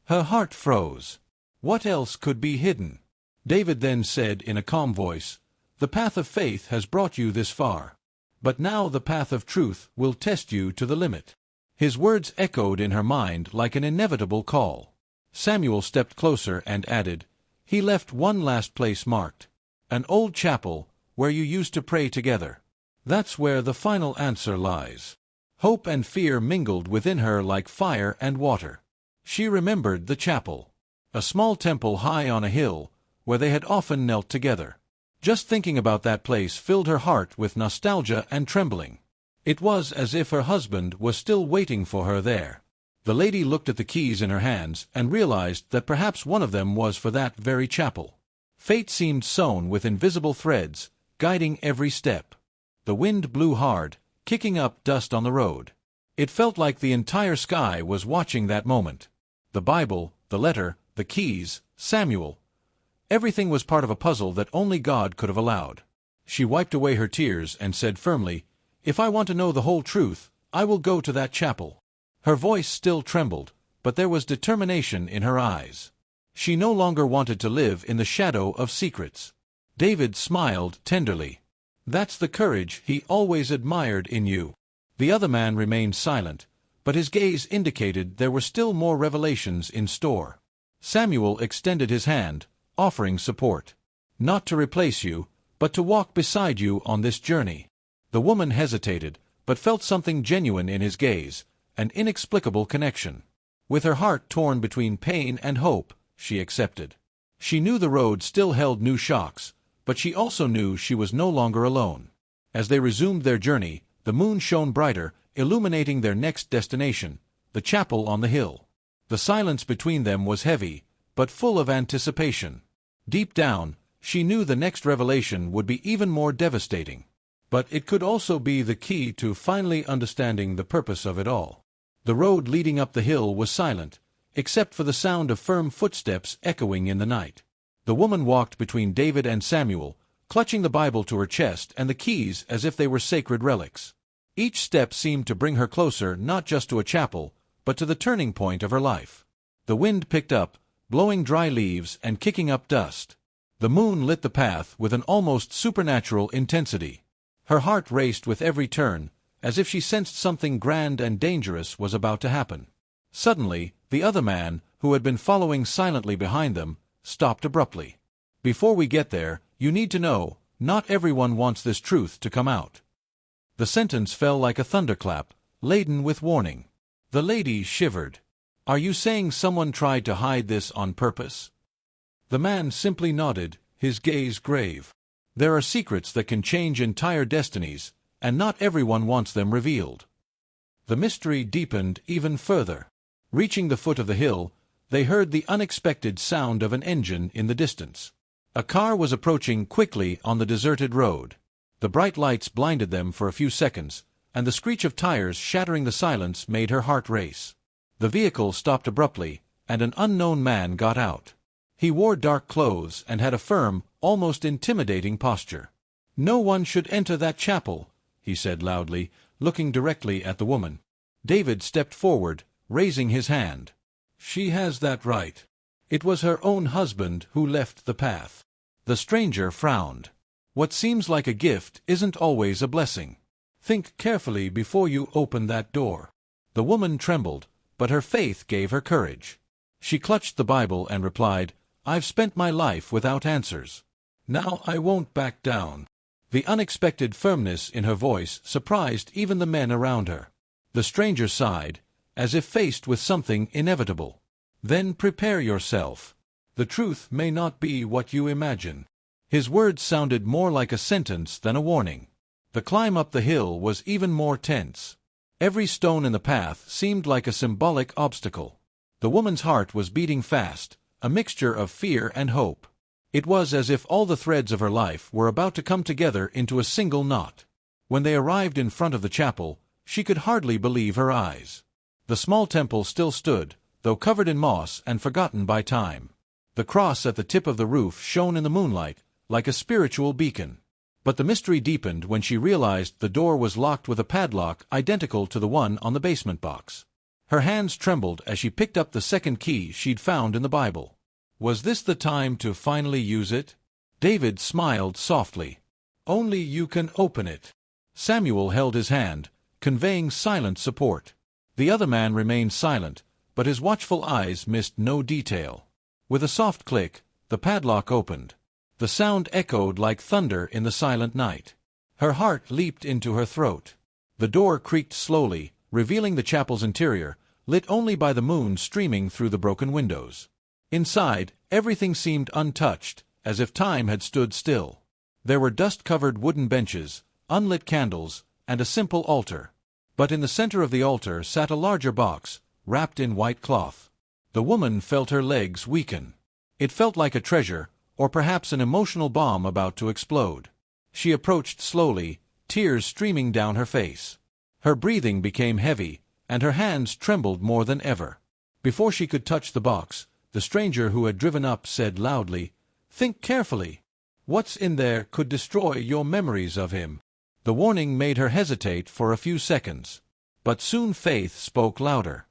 Her heart froze. What else could be hidden? David then said in a calm voice, "The path of faith has brought you this far. But now the path of truth will test you to the limit. His words echoed in her mind like an inevitable call. Samuel stepped closer and added, "He left one last place marked. An old chapel, where you used to pray together. That's where the final answer lies." Hope and fear mingled within her like fire and water. She remembered the chapel. A small temple high on a hill, where they had often knelt together. Just thinking about that place filled her heart with nostalgia and trembling. It was as if her husband was still waiting for her there. The lady looked at the keys in her hands and realized that perhaps one of them was for that very chapel. Fate seemed sewn with invisible threads, guiding every step. The wind blew hard, kicking up dust on the road. It felt like the entire sky was watching that moment. The Bible, the letter, the keys, Samuel. Everything was part of a puzzle that only God could have allowed. She wiped away her tears and said firmly, "If I want to know the whole truth, I will go to that chapel." Her voice still trembled, but there was determination in her eyes. She no longer wanted to live in the shadow of secrets. David smiled tenderly. "That's the courage he always admired in you." The other man remained silent, but his gaze indicated there were still more revelations in store. Samuel extended his hand, offering support. "Not to replace you, but to walk beside you on this journey." The woman hesitated, but felt something genuine in his gaze, an inexplicable connection. With her heart torn between pain and hope, she accepted. She knew the road still held new shocks, but she also knew she was no longer alone. As they resumed their journey, the moon shone brighter, illuminating their next destination, the chapel on the hill. The silence between them was heavy, but full of anticipation. Deep down, she knew the next revelation would be even more devastating. But it could also be the key to finally understanding the purpose of it all. The road leading up the hill was silent, except for the sound of firm footsteps echoing in the night. The woman walked between David and Samuel, clutching the Bible to her chest and the keys as if they were sacred relics. Each step seemed to bring her closer not just to a chapel, but to the turning point of her life. The wind picked up, blowing dry leaves and kicking up dust. The moon lit the path with an almost supernatural intensity. Her heart raced with every turn, as if she sensed something grand and dangerous was about to happen. Suddenly, the other man, who had been following silently behind them, stopped abruptly. "Before we get there, you need to know, not everyone wants this truth to come out." The sentence fell like a thunderclap, laden with warning. The lady shivered. "Are you saying someone tried to hide this on purpose?" The man simply nodded, his gaze grave. "There are secrets that can change entire destinies, and not everyone wants them revealed." The mystery deepened even further. Reaching the foot of the hill, they heard the unexpected sound of an engine in the distance. A car was approaching quickly on the deserted road. The bright lights blinded them for a few seconds, and the screech of tires shattering the silence made her heart race. The vehicle stopped abruptly, and an unknown man got out. He wore dark clothes and had a firm, almost intimidating posture. "No one should enter that chapel," he said loudly, looking directly at the woman. David stepped forward, raising his hand. "She has that right. It was her own husband who left the path." The stranger frowned. "What seems like a gift isn't always a blessing. Think carefully before you open that door." The woman trembled, but her faith gave her courage. She clutched the Bible and replied, "I've spent my life without answers. Now I won't back down." The unexpected firmness in her voice surprised even the men around her. The stranger sighed, as if faced with something inevitable. "Then prepare yourself. The truth may not be what you imagine." His words sounded more like a sentence than a warning. The climb up the hill was even more tense. Every stone in the path seemed like a symbolic obstacle. The woman's heart was beating fast, a mixture of fear and hope. It was as if all the threads of her life were about to come together into a single knot. When they arrived in front of the chapel, she could hardly believe her eyes. The small temple still stood, though covered in moss and forgotten by time. The cross at the tip of the roof shone in the moonlight, like a spiritual beacon. But the mystery deepened when she realized the door was locked with a padlock identical to the one on the basement box. Her hands trembled as she picked up the second key she'd found in the Bible. Was this the time to finally use it? David smiled softly. "Only you can open it." Samuel held his hand, conveying silent support. The other man remained silent, but his watchful eyes missed no detail. With a soft click, the padlock opened. The sound echoed like thunder in the silent night. Her heart leaped into her throat. The door creaked slowly, revealing the chapel's interior, lit only by the moon streaming through the broken windows. Inside, everything seemed untouched, as if time had stood still. There were dust-covered wooden benches, unlit candles, and a simple altar. But in the center of the altar sat a larger box, wrapped in white cloth. The woman felt her legs weaken. It felt like a treasure, or perhaps an emotional bomb about to explode. She approached slowly, tears streaming down her face. Her breathing became heavy, and her hands trembled more than ever. Before she could touch the box, the stranger who had driven up said loudly, "Think carefully. What's in there could destroy your memories of him." The warning made her hesitate for a few seconds. But soon Faith spoke louder.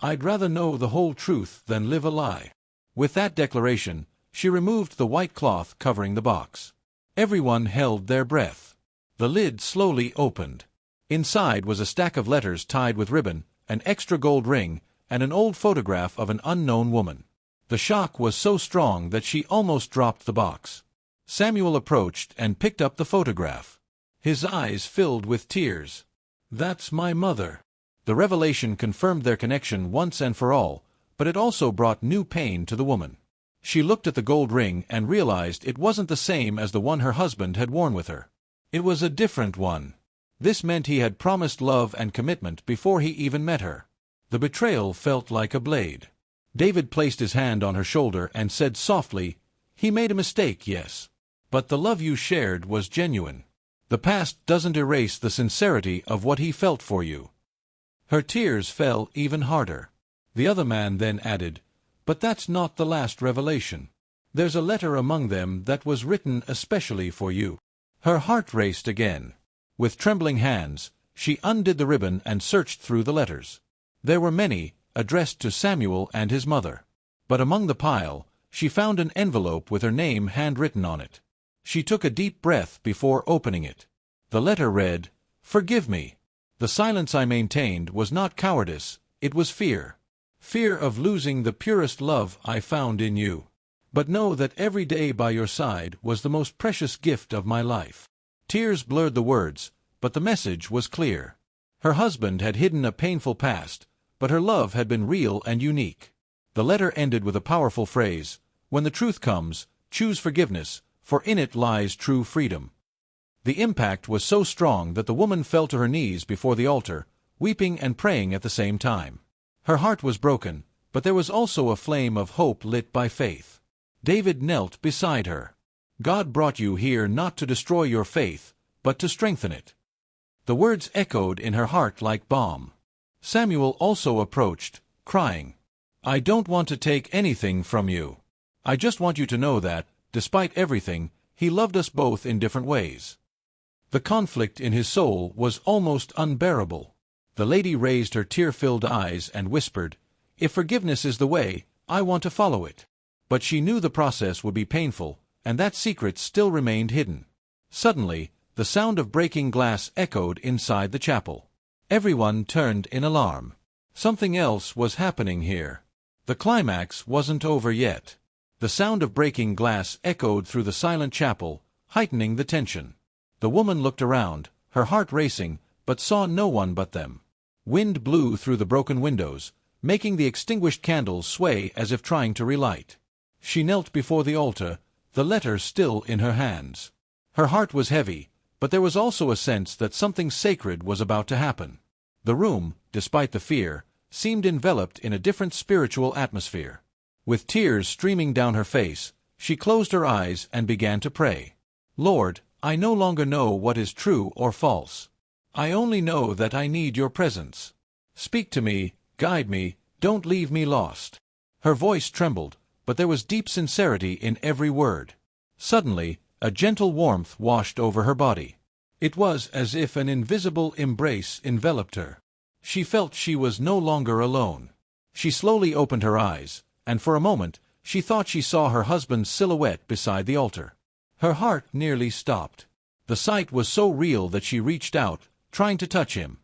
"I'd rather know the whole truth than live a lie." With that declaration, she removed the white cloth covering the box. Everyone held their breath. The lid slowly opened. Inside was a stack of letters tied with ribbon, an extra gold ring, and an old photograph of an unknown woman. The shock was so strong that she almost dropped the box. Samuel approached and picked up the photograph. His eyes filled with tears. "That's my mother." The revelation confirmed their connection once and for all, but it also brought new pain to the woman. She looked at the gold ring and realized it wasn't the same as the one her husband had worn with her. It was a different one. This meant he had promised love and commitment before he even met her. The betrayal felt like a blade. David placed his hand on her shoulder and said softly, "He made a mistake, yes. But the love you shared was genuine. The past doesn't erase the sincerity of what he felt for you." Her tears fell even harder. The other man then added, "But that's not the last revelation. There's a letter among them that was written especially for you." Her heart raced again. With trembling hands, she undid the ribbon and searched through the letters. There were many, addressed to Samuel and his mother. But among the pile, she found an envelope with her name handwritten on it. She took a deep breath before opening it. The letter read, "Forgive me. The silence I maintained was not cowardice, it was fear. Fear of losing the purest love I found in you. But know that every day by your side was the most precious gift of my life." Tears blurred the words, but the message was clear. Her husband had hidden a painful past, but her love had been real and unique. The letter ended with a powerful phrase, "When the truth comes, choose forgiveness, for in it lies true freedom." The impact was so strong that the woman fell to her knees before the altar, weeping and praying at the same time. Her heart was broken, but there was also a flame of hope lit by faith. David knelt beside her. "God brought you here not to destroy your faith, but to strengthen it." The words echoed in her heart like balm. Samuel also approached, crying, "I don't want to take anything from you. I just want you to know that, despite everything, he loved us both in different ways." The conflict in his soul was almost unbearable. The lady raised her tear-filled eyes and whispered, "If forgiveness is the way, I want to follow it." But she knew the process would be painful, and that secret still remained hidden. Suddenly, the sound of breaking glass echoed inside the chapel. Everyone turned in alarm. Something else was happening here. The climax wasn't over yet. The sound of breaking glass echoed through the silent chapel, heightening the tension. The woman looked around, her heart racing, but saw no one but them. Wind blew through the broken windows, making the extinguished candles sway as if trying to relight. She knelt before the altar, the letter still in her hands. Her heart was heavy, but there was also a sense that something sacred was about to happen. The room, despite the fear, seemed enveloped in a different spiritual atmosphere. With tears streaming down her face, she closed her eyes and began to pray. "Lord, I no longer know what is true or false. I only know that I need your presence. Speak to me, guide me, don't leave me lost." Her voice trembled, but there was deep sincerity in every word. Suddenly, a gentle warmth washed over her body. It was as if an invisible embrace enveloped her. She felt she was no longer alone. She slowly opened her eyes, and for a moment, she thought she saw her husband's silhouette beside the altar. Her heart nearly stopped. The sight was so real that she reached out, trying to touch him.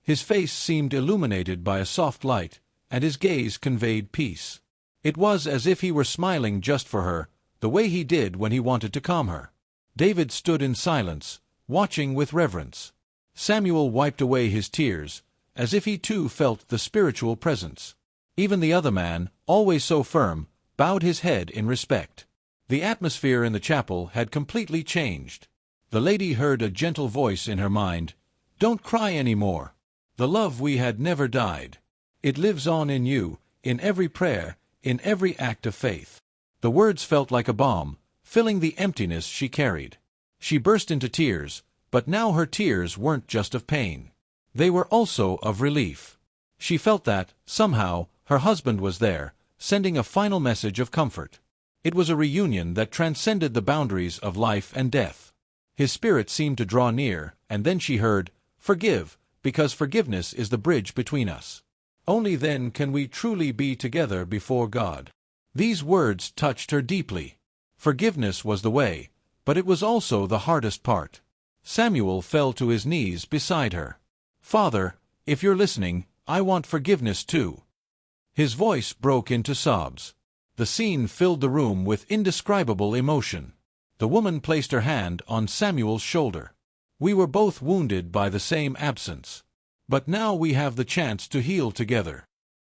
His face seemed illuminated by a soft light, and his gaze conveyed peace. It was as if he were smiling just for her, the way he did when he wanted to calm her. David stood in silence, watching with reverence. Samuel wiped away his tears, as if he too felt the spiritual presence. Even the other man, always so firm, bowed his head in respect. The atmosphere in the chapel had completely changed. The lady heard a gentle voice in her mind, "Don't cry any more. The love we had never died. It lives on in you, in every prayer, in every act of faith." The words felt like a balm, filling the emptiness she carried. She burst into tears, but now her tears weren't just of pain. They were also of relief. She felt that, somehow, her husband was there, sending a final message of comfort. It was a reunion that transcended the boundaries of life and death. His spirit seemed to draw near, and then she heard, "Forgive, because forgiveness is the bridge between us. Only then can we truly be together before God." These words touched her deeply. Forgiveness was the way, but it was also the hardest part. Samuel fell to his knees beside her. "Father, if you're listening, I want forgiveness too." His voice broke into sobs. The scene filled the room with indescribable emotion. The woman placed her hand on Samuel's shoulder. "We were both wounded by the same absence. But now we have the chance to heal together."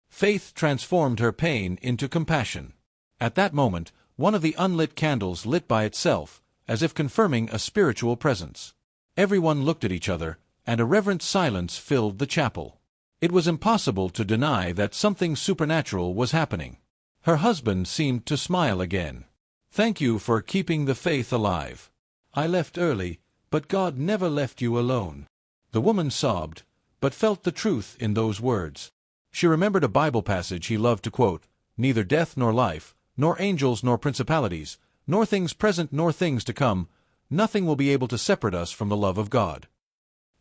Faith transformed her pain into compassion. At that moment, one of the unlit candles lit by itself, as if confirming a spiritual presence. Everyone looked at each other, and a reverent silence filled the chapel. It was impossible to deny that something supernatural was happening. Her husband seemed to smile again. "Thank you for keeping the faith alive. I left early, but God never left you alone." The woman sobbed, but felt the truth in those words. She remembered a Bible passage he loved to quote, "Neither death nor life, nor angels nor principalities, nor things present nor things to come, nothing will be able to separate us from the love of God."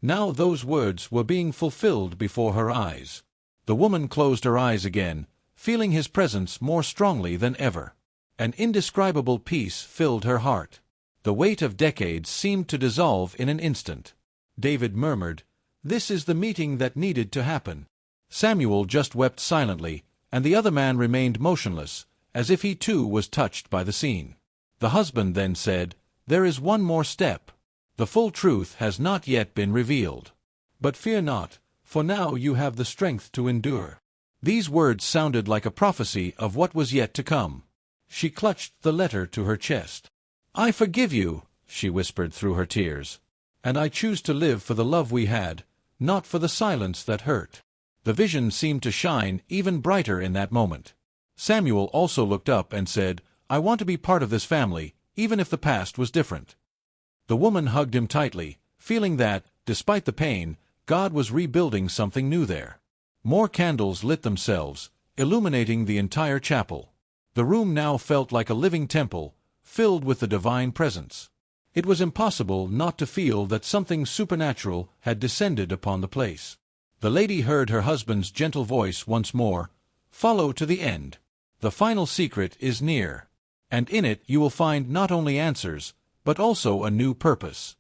Now those words were being fulfilled before her eyes. The woman closed her eyes again, feeling his presence more strongly than ever. An indescribable peace filled her heart. The weight of decades seemed to dissolve in an instant. David murmured, "This is the meeting that needed to happen." Samuel just wept silently, and the other man remained motionless, as if he too was touched by the scene. The husband then said, "There is one more step. The full truth has not yet been revealed. But fear not, for now you have the strength to endure." These words sounded like a prophecy of what was yet to come. She clutched the letter to her chest. "I forgive you," she whispered through her tears. "And I choose to live for the love we had, not for the silence that hurt." The vision seemed to shine even brighter in that moment. Samuel also looked up and said, "I want to be part of this family, even if the past was different." The woman hugged him tightly, feeling that, despite the pain, God was rebuilding something new there. More candles lit themselves, illuminating the entire chapel. The room now felt like a living temple, filled with the divine presence. It was impossible not to feel that something supernatural had descended upon the place. The lady heard her husband's gentle voice once more, "Follow to the end. The final secret is near. And in it you will find not only answers, but also a new purpose."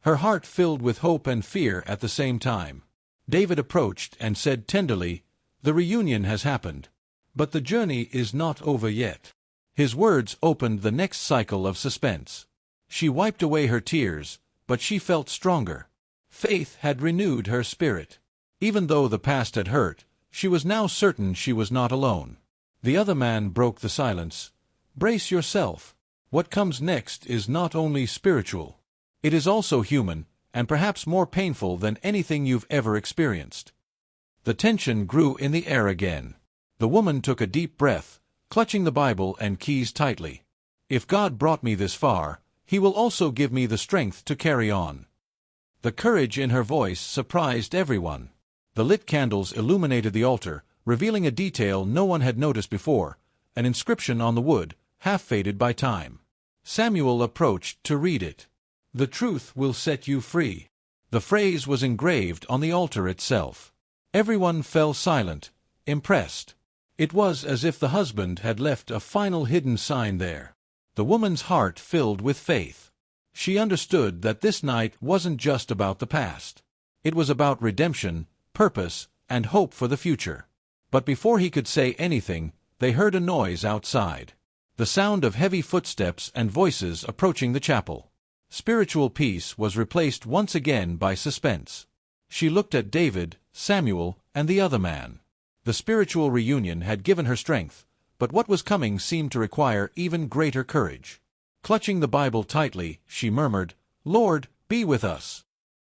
Her heart filled with hope and fear at the same time. David approached and said tenderly, "The reunion has happened. But the journey is not over yet." His words opened the next cycle of suspense. She wiped away her tears, but she felt stronger. Faith had renewed her spirit. Even though the past had hurt, she was now certain she was not alone. The other man broke the silence. "Brace yourself. What comes next is not only spiritual. It is also human, and perhaps more painful than anything you've ever experienced." The tension grew in the air again. The woman took a deep breath, clutching the Bible and keys tightly. "If God brought me this far, He will also give me the strength to carry on." The courage in her voice surprised everyone. The lit candles illuminated the altar, revealing a detail no one had noticed before, an inscription on the wood, half-faded by time. Samuel approached to read it. "The truth will set you free." The phrase was engraved on the altar itself. Everyone fell silent, impressed. It was as if the husband had left a final hidden sign there. The woman's heart filled with faith. She understood that this night wasn't just about the past. It was about redemption, purpose, and hope for the future. But before he could say anything, they heard a noise outside. The sound of heavy footsteps and voices approaching the chapel. Spiritual peace was replaced once again by suspense. She looked at David, Samuel, and the other man. The spiritual reunion had given her strength, but what was coming seemed to require even greater courage. Clutching the Bible tightly, she murmured, "Lord, be with us."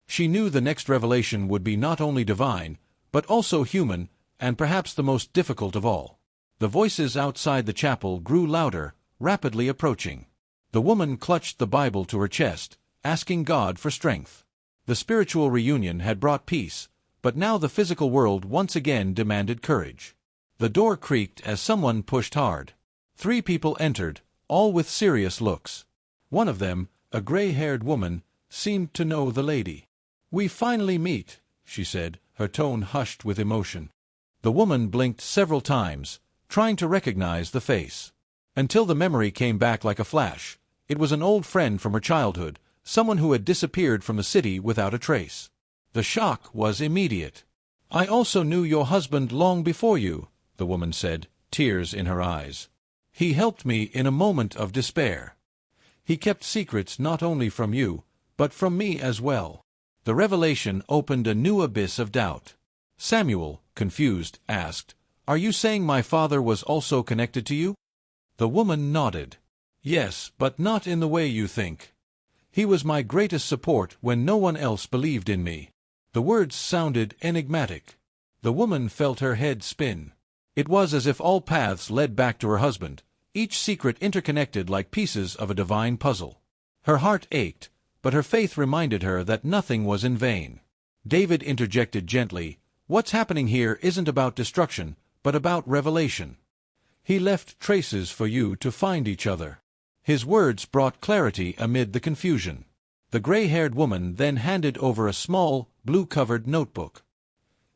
She knew the next revelation would be not only divine, but also human, and perhaps the most difficult of all. The voices outside the chapel grew louder, rapidly approaching. The woman clutched the Bible to her chest, asking God for strength. The spiritual reunion had brought peace, but now the physical world once again demanded courage. The door creaked as someone pushed hard. 3 people entered, all with serious looks. One of them, a gray-haired woman, seemed to know the lady. "We finally meet," she said, her tone hushed with emotion. The woman blinked several times, trying to recognize the face. Until the memory came back like a flash. It was an old friend from her childhood, someone who had disappeared from the city without a trace. The shock was immediate. "I also knew your husband long before you," the woman said, tears in her eyes. "He helped me in a moment of despair. He kept secrets not only from you, but from me as well." The revelation opened a new abyss of doubt. Samuel, confused, asked, "Are you saying my father was also connected to you?" The woman nodded. "Yes, but not in the way you think. He was my greatest support when no one else believed in me." The words sounded enigmatic. The woman felt her head spin. It was as if all paths led back to her husband, each secret interconnected like pieces of a divine puzzle. Her heart ached, but her faith reminded her that nothing was in vain. David interjected gently, "What's happening here isn't about destruction, but about revelation. He left traces for you to find each other." His words brought clarity amid the confusion. The gray-haired woman then handed over a small, blue-covered notebook.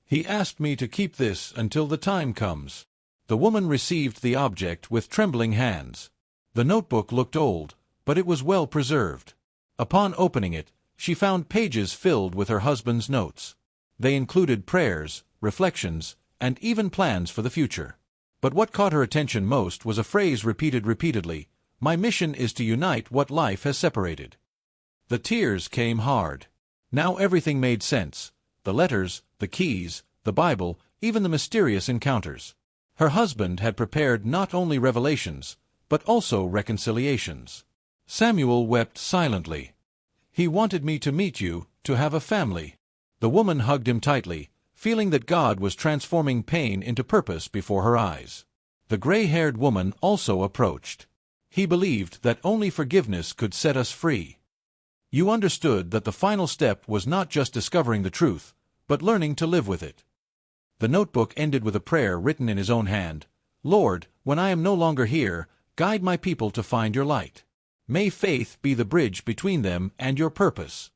"He asked me to keep this until the time comes." The woman received the object with trembling hands. The notebook looked old, but it was well preserved. Upon opening it, she found pages filled with her husband's notes. They included prayers, reflections, and even plans for the future. But what caught her attention most was a phrase repeated repeatedly, "My mission is to unite what life has separated." The tears came hard. Now everything made sense. The letters, the keys, the Bible, even the mysterious encounters. Her husband had prepared not only revelations, but also reconciliations. Samuel wept silently. "He wanted me to meet you, to have a family." The woman hugged him tightly, feeling that God was transforming pain into purpose before her eyes. The gray-haired woman also approached. "He believed that only forgiveness could set us free. You understood that the final step was not just discovering the truth, but learning to live with it." The notebook ended with a prayer written in his own hand. "Lord, when I am no longer here, guide my people to find your light. May faith be the bridge between them and your purpose."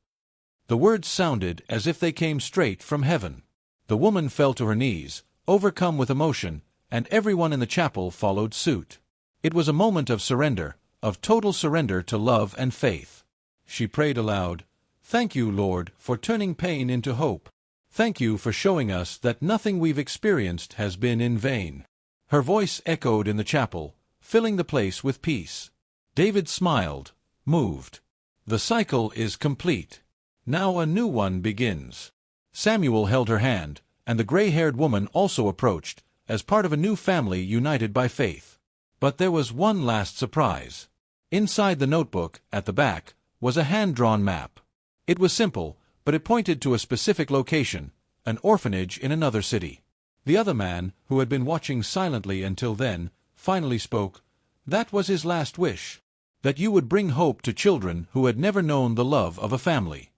The words sounded as if they came straight from heaven. The woman fell to her knees, overcome with emotion, and everyone in the chapel followed suit. It was a moment of surrender, of total surrender to love and faith. She prayed aloud, "Thank you, Lord, for turning pain into hope. Thank you for showing us that nothing we've experienced has been in vain." Her voice echoed in the chapel, filling the place with peace. David smiled, moved. The cycle is complete. Now a new one begins. Samuel held her hand, and the gray-haired woman also approached, as part of a new family united by faith. But there was one last surprise. Inside the notebook, at the back, was a hand-drawn map. It was simple, but it pointed to a specific location, an orphanage in another city. The other man, who had been watching silently until then, finally spoke. "That was his last wish. That you would bring hope to children who had never known the love of a family."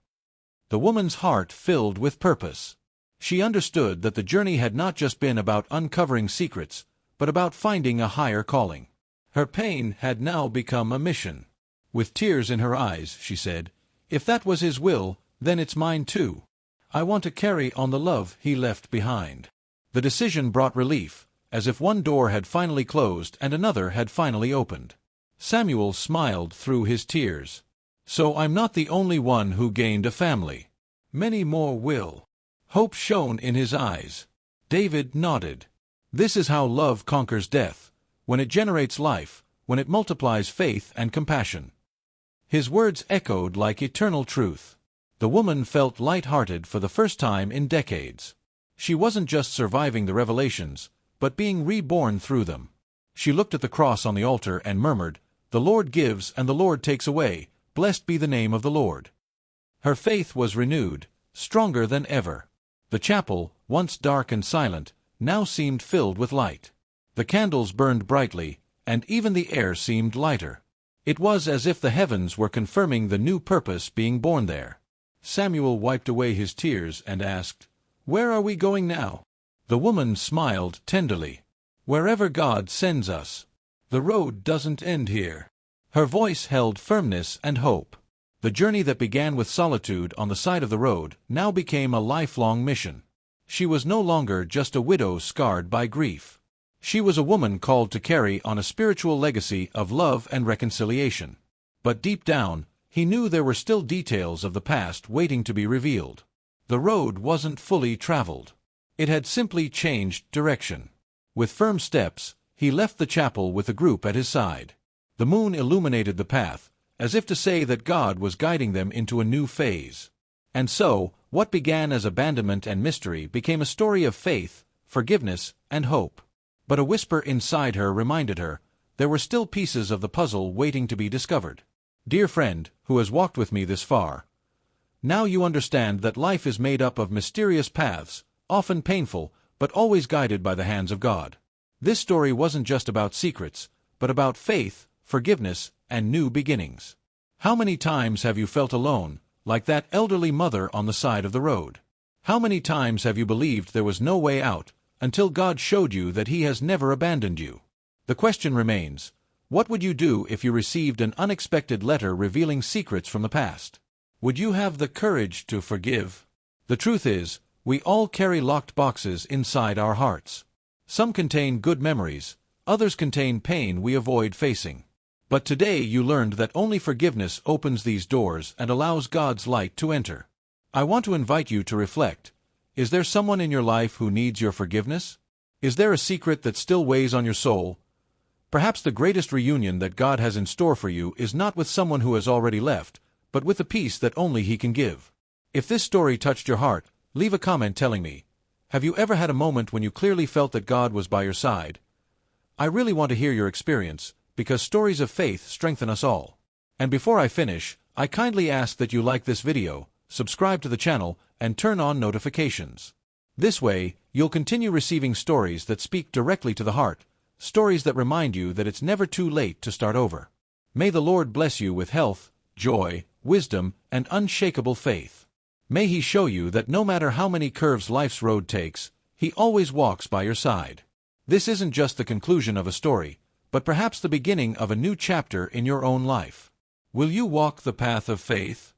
The woman's heart filled with purpose. She understood that the journey had not just been about uncovering secrets, but about finding a higher calling. Her pain had now become a mission. With tears in her eyes, she said, "If that was his will, then it's mine too. I want to carry on the love he left behind." The decision brought relief, as if one door had finally closed and another had finally opened. Samuel smiled through his tears. So I'm not the only one who gained a family. Many more will. Hope shone in his eyes. David nodded. This is how love conquers death, when it generates life, when it multiplies faith and compassion. His words echoed like eternal truth. The woman felt light-hearted for the first time in decades. She wasn't just surviving the revelations, but being reborn through them. She looked at the cross on the altar and murmured, "The Lord gives and the Lord takes away, blessed be the name of the Lord." Her faith was renewed, stronger than ever. The chapel, once dark and silent, now seemed filled with light. The candles burned brightly, and even the air seemed lighter. It was as if the heavens were confirming the new purpose being born there. Samuel wiped away his tears and asked, "Where are we going now?" The woman smiled tenderly. "Wherever God sends us. The road doesn't end here." Her voice held firmness and hope. The journey that began with solitude on the side of the road now became a lifelong mission. She was no longer just a widow scarred by grief. She was a woman called to carry on a spiritual legacy of love and reconciliation. But deep down, he knew there were still details of the past waiting to be revealed. The road wasn't fully traveled. It had simply changed direction. With firm steps, he left the chapel with a group at his side. The moon illuminated the path, as if to say that God was guiding them into a new phase. And so, what began as abandonment and mystery became a story of faith, forgiveness, and hope. But a whisper inside her reminded her, there were still pieces of the puzzle waiting to be discovered. Dear friend, who has walked with me this far, now you understand that life is made up of mysterious paths, often painful, but always guided by the hands of God. This story wasn't just about secrets, but about faith, forgiveness, and new beginnings. How many times have you felt alone, like that elderly mother on the side of the road? How many times have you believed there was no way out, until God showed you that He has never abandoned you? The question remains, what would you do if you received an unexpected letter revealing secrets from the past? Would you have the courage to forgive? The truth is, we all carry locked boxes inside our hearts. Some contain good memories, others contain pain we avoid facing. But today you learned that only forgiveness opens these doors and allows God's light to enter. I want to invite you to reflect. Is there someone in your life who needs your forgiveness? Is there a secret that still weighs on your soul? Perhaps the greatest reunion that God has in store for you is not with someone who has already left, but with the peace that only He can give. If this story touched your heart, leave a comment telling me, have you ever had a moment when you clearly felt that God was by your side? I really want to hear your experience, because stories of faith strengthen us all. And before I finish, I kindly ask that you like this video, subscribe to the channel, and turn on notifications. This way, you'll continue receiving stories that speak directly to the heart, stories that remind you that it's never too late to start over. May the Lord bless you with health, joy, wisdom, and unshakable faith. May He show you that no matter how many curves life's road takes, He always walks by your side. This isn't just the conclusion of a story, but perhaps the beginning of a new chapter in your own life. Will you walk the path of faith?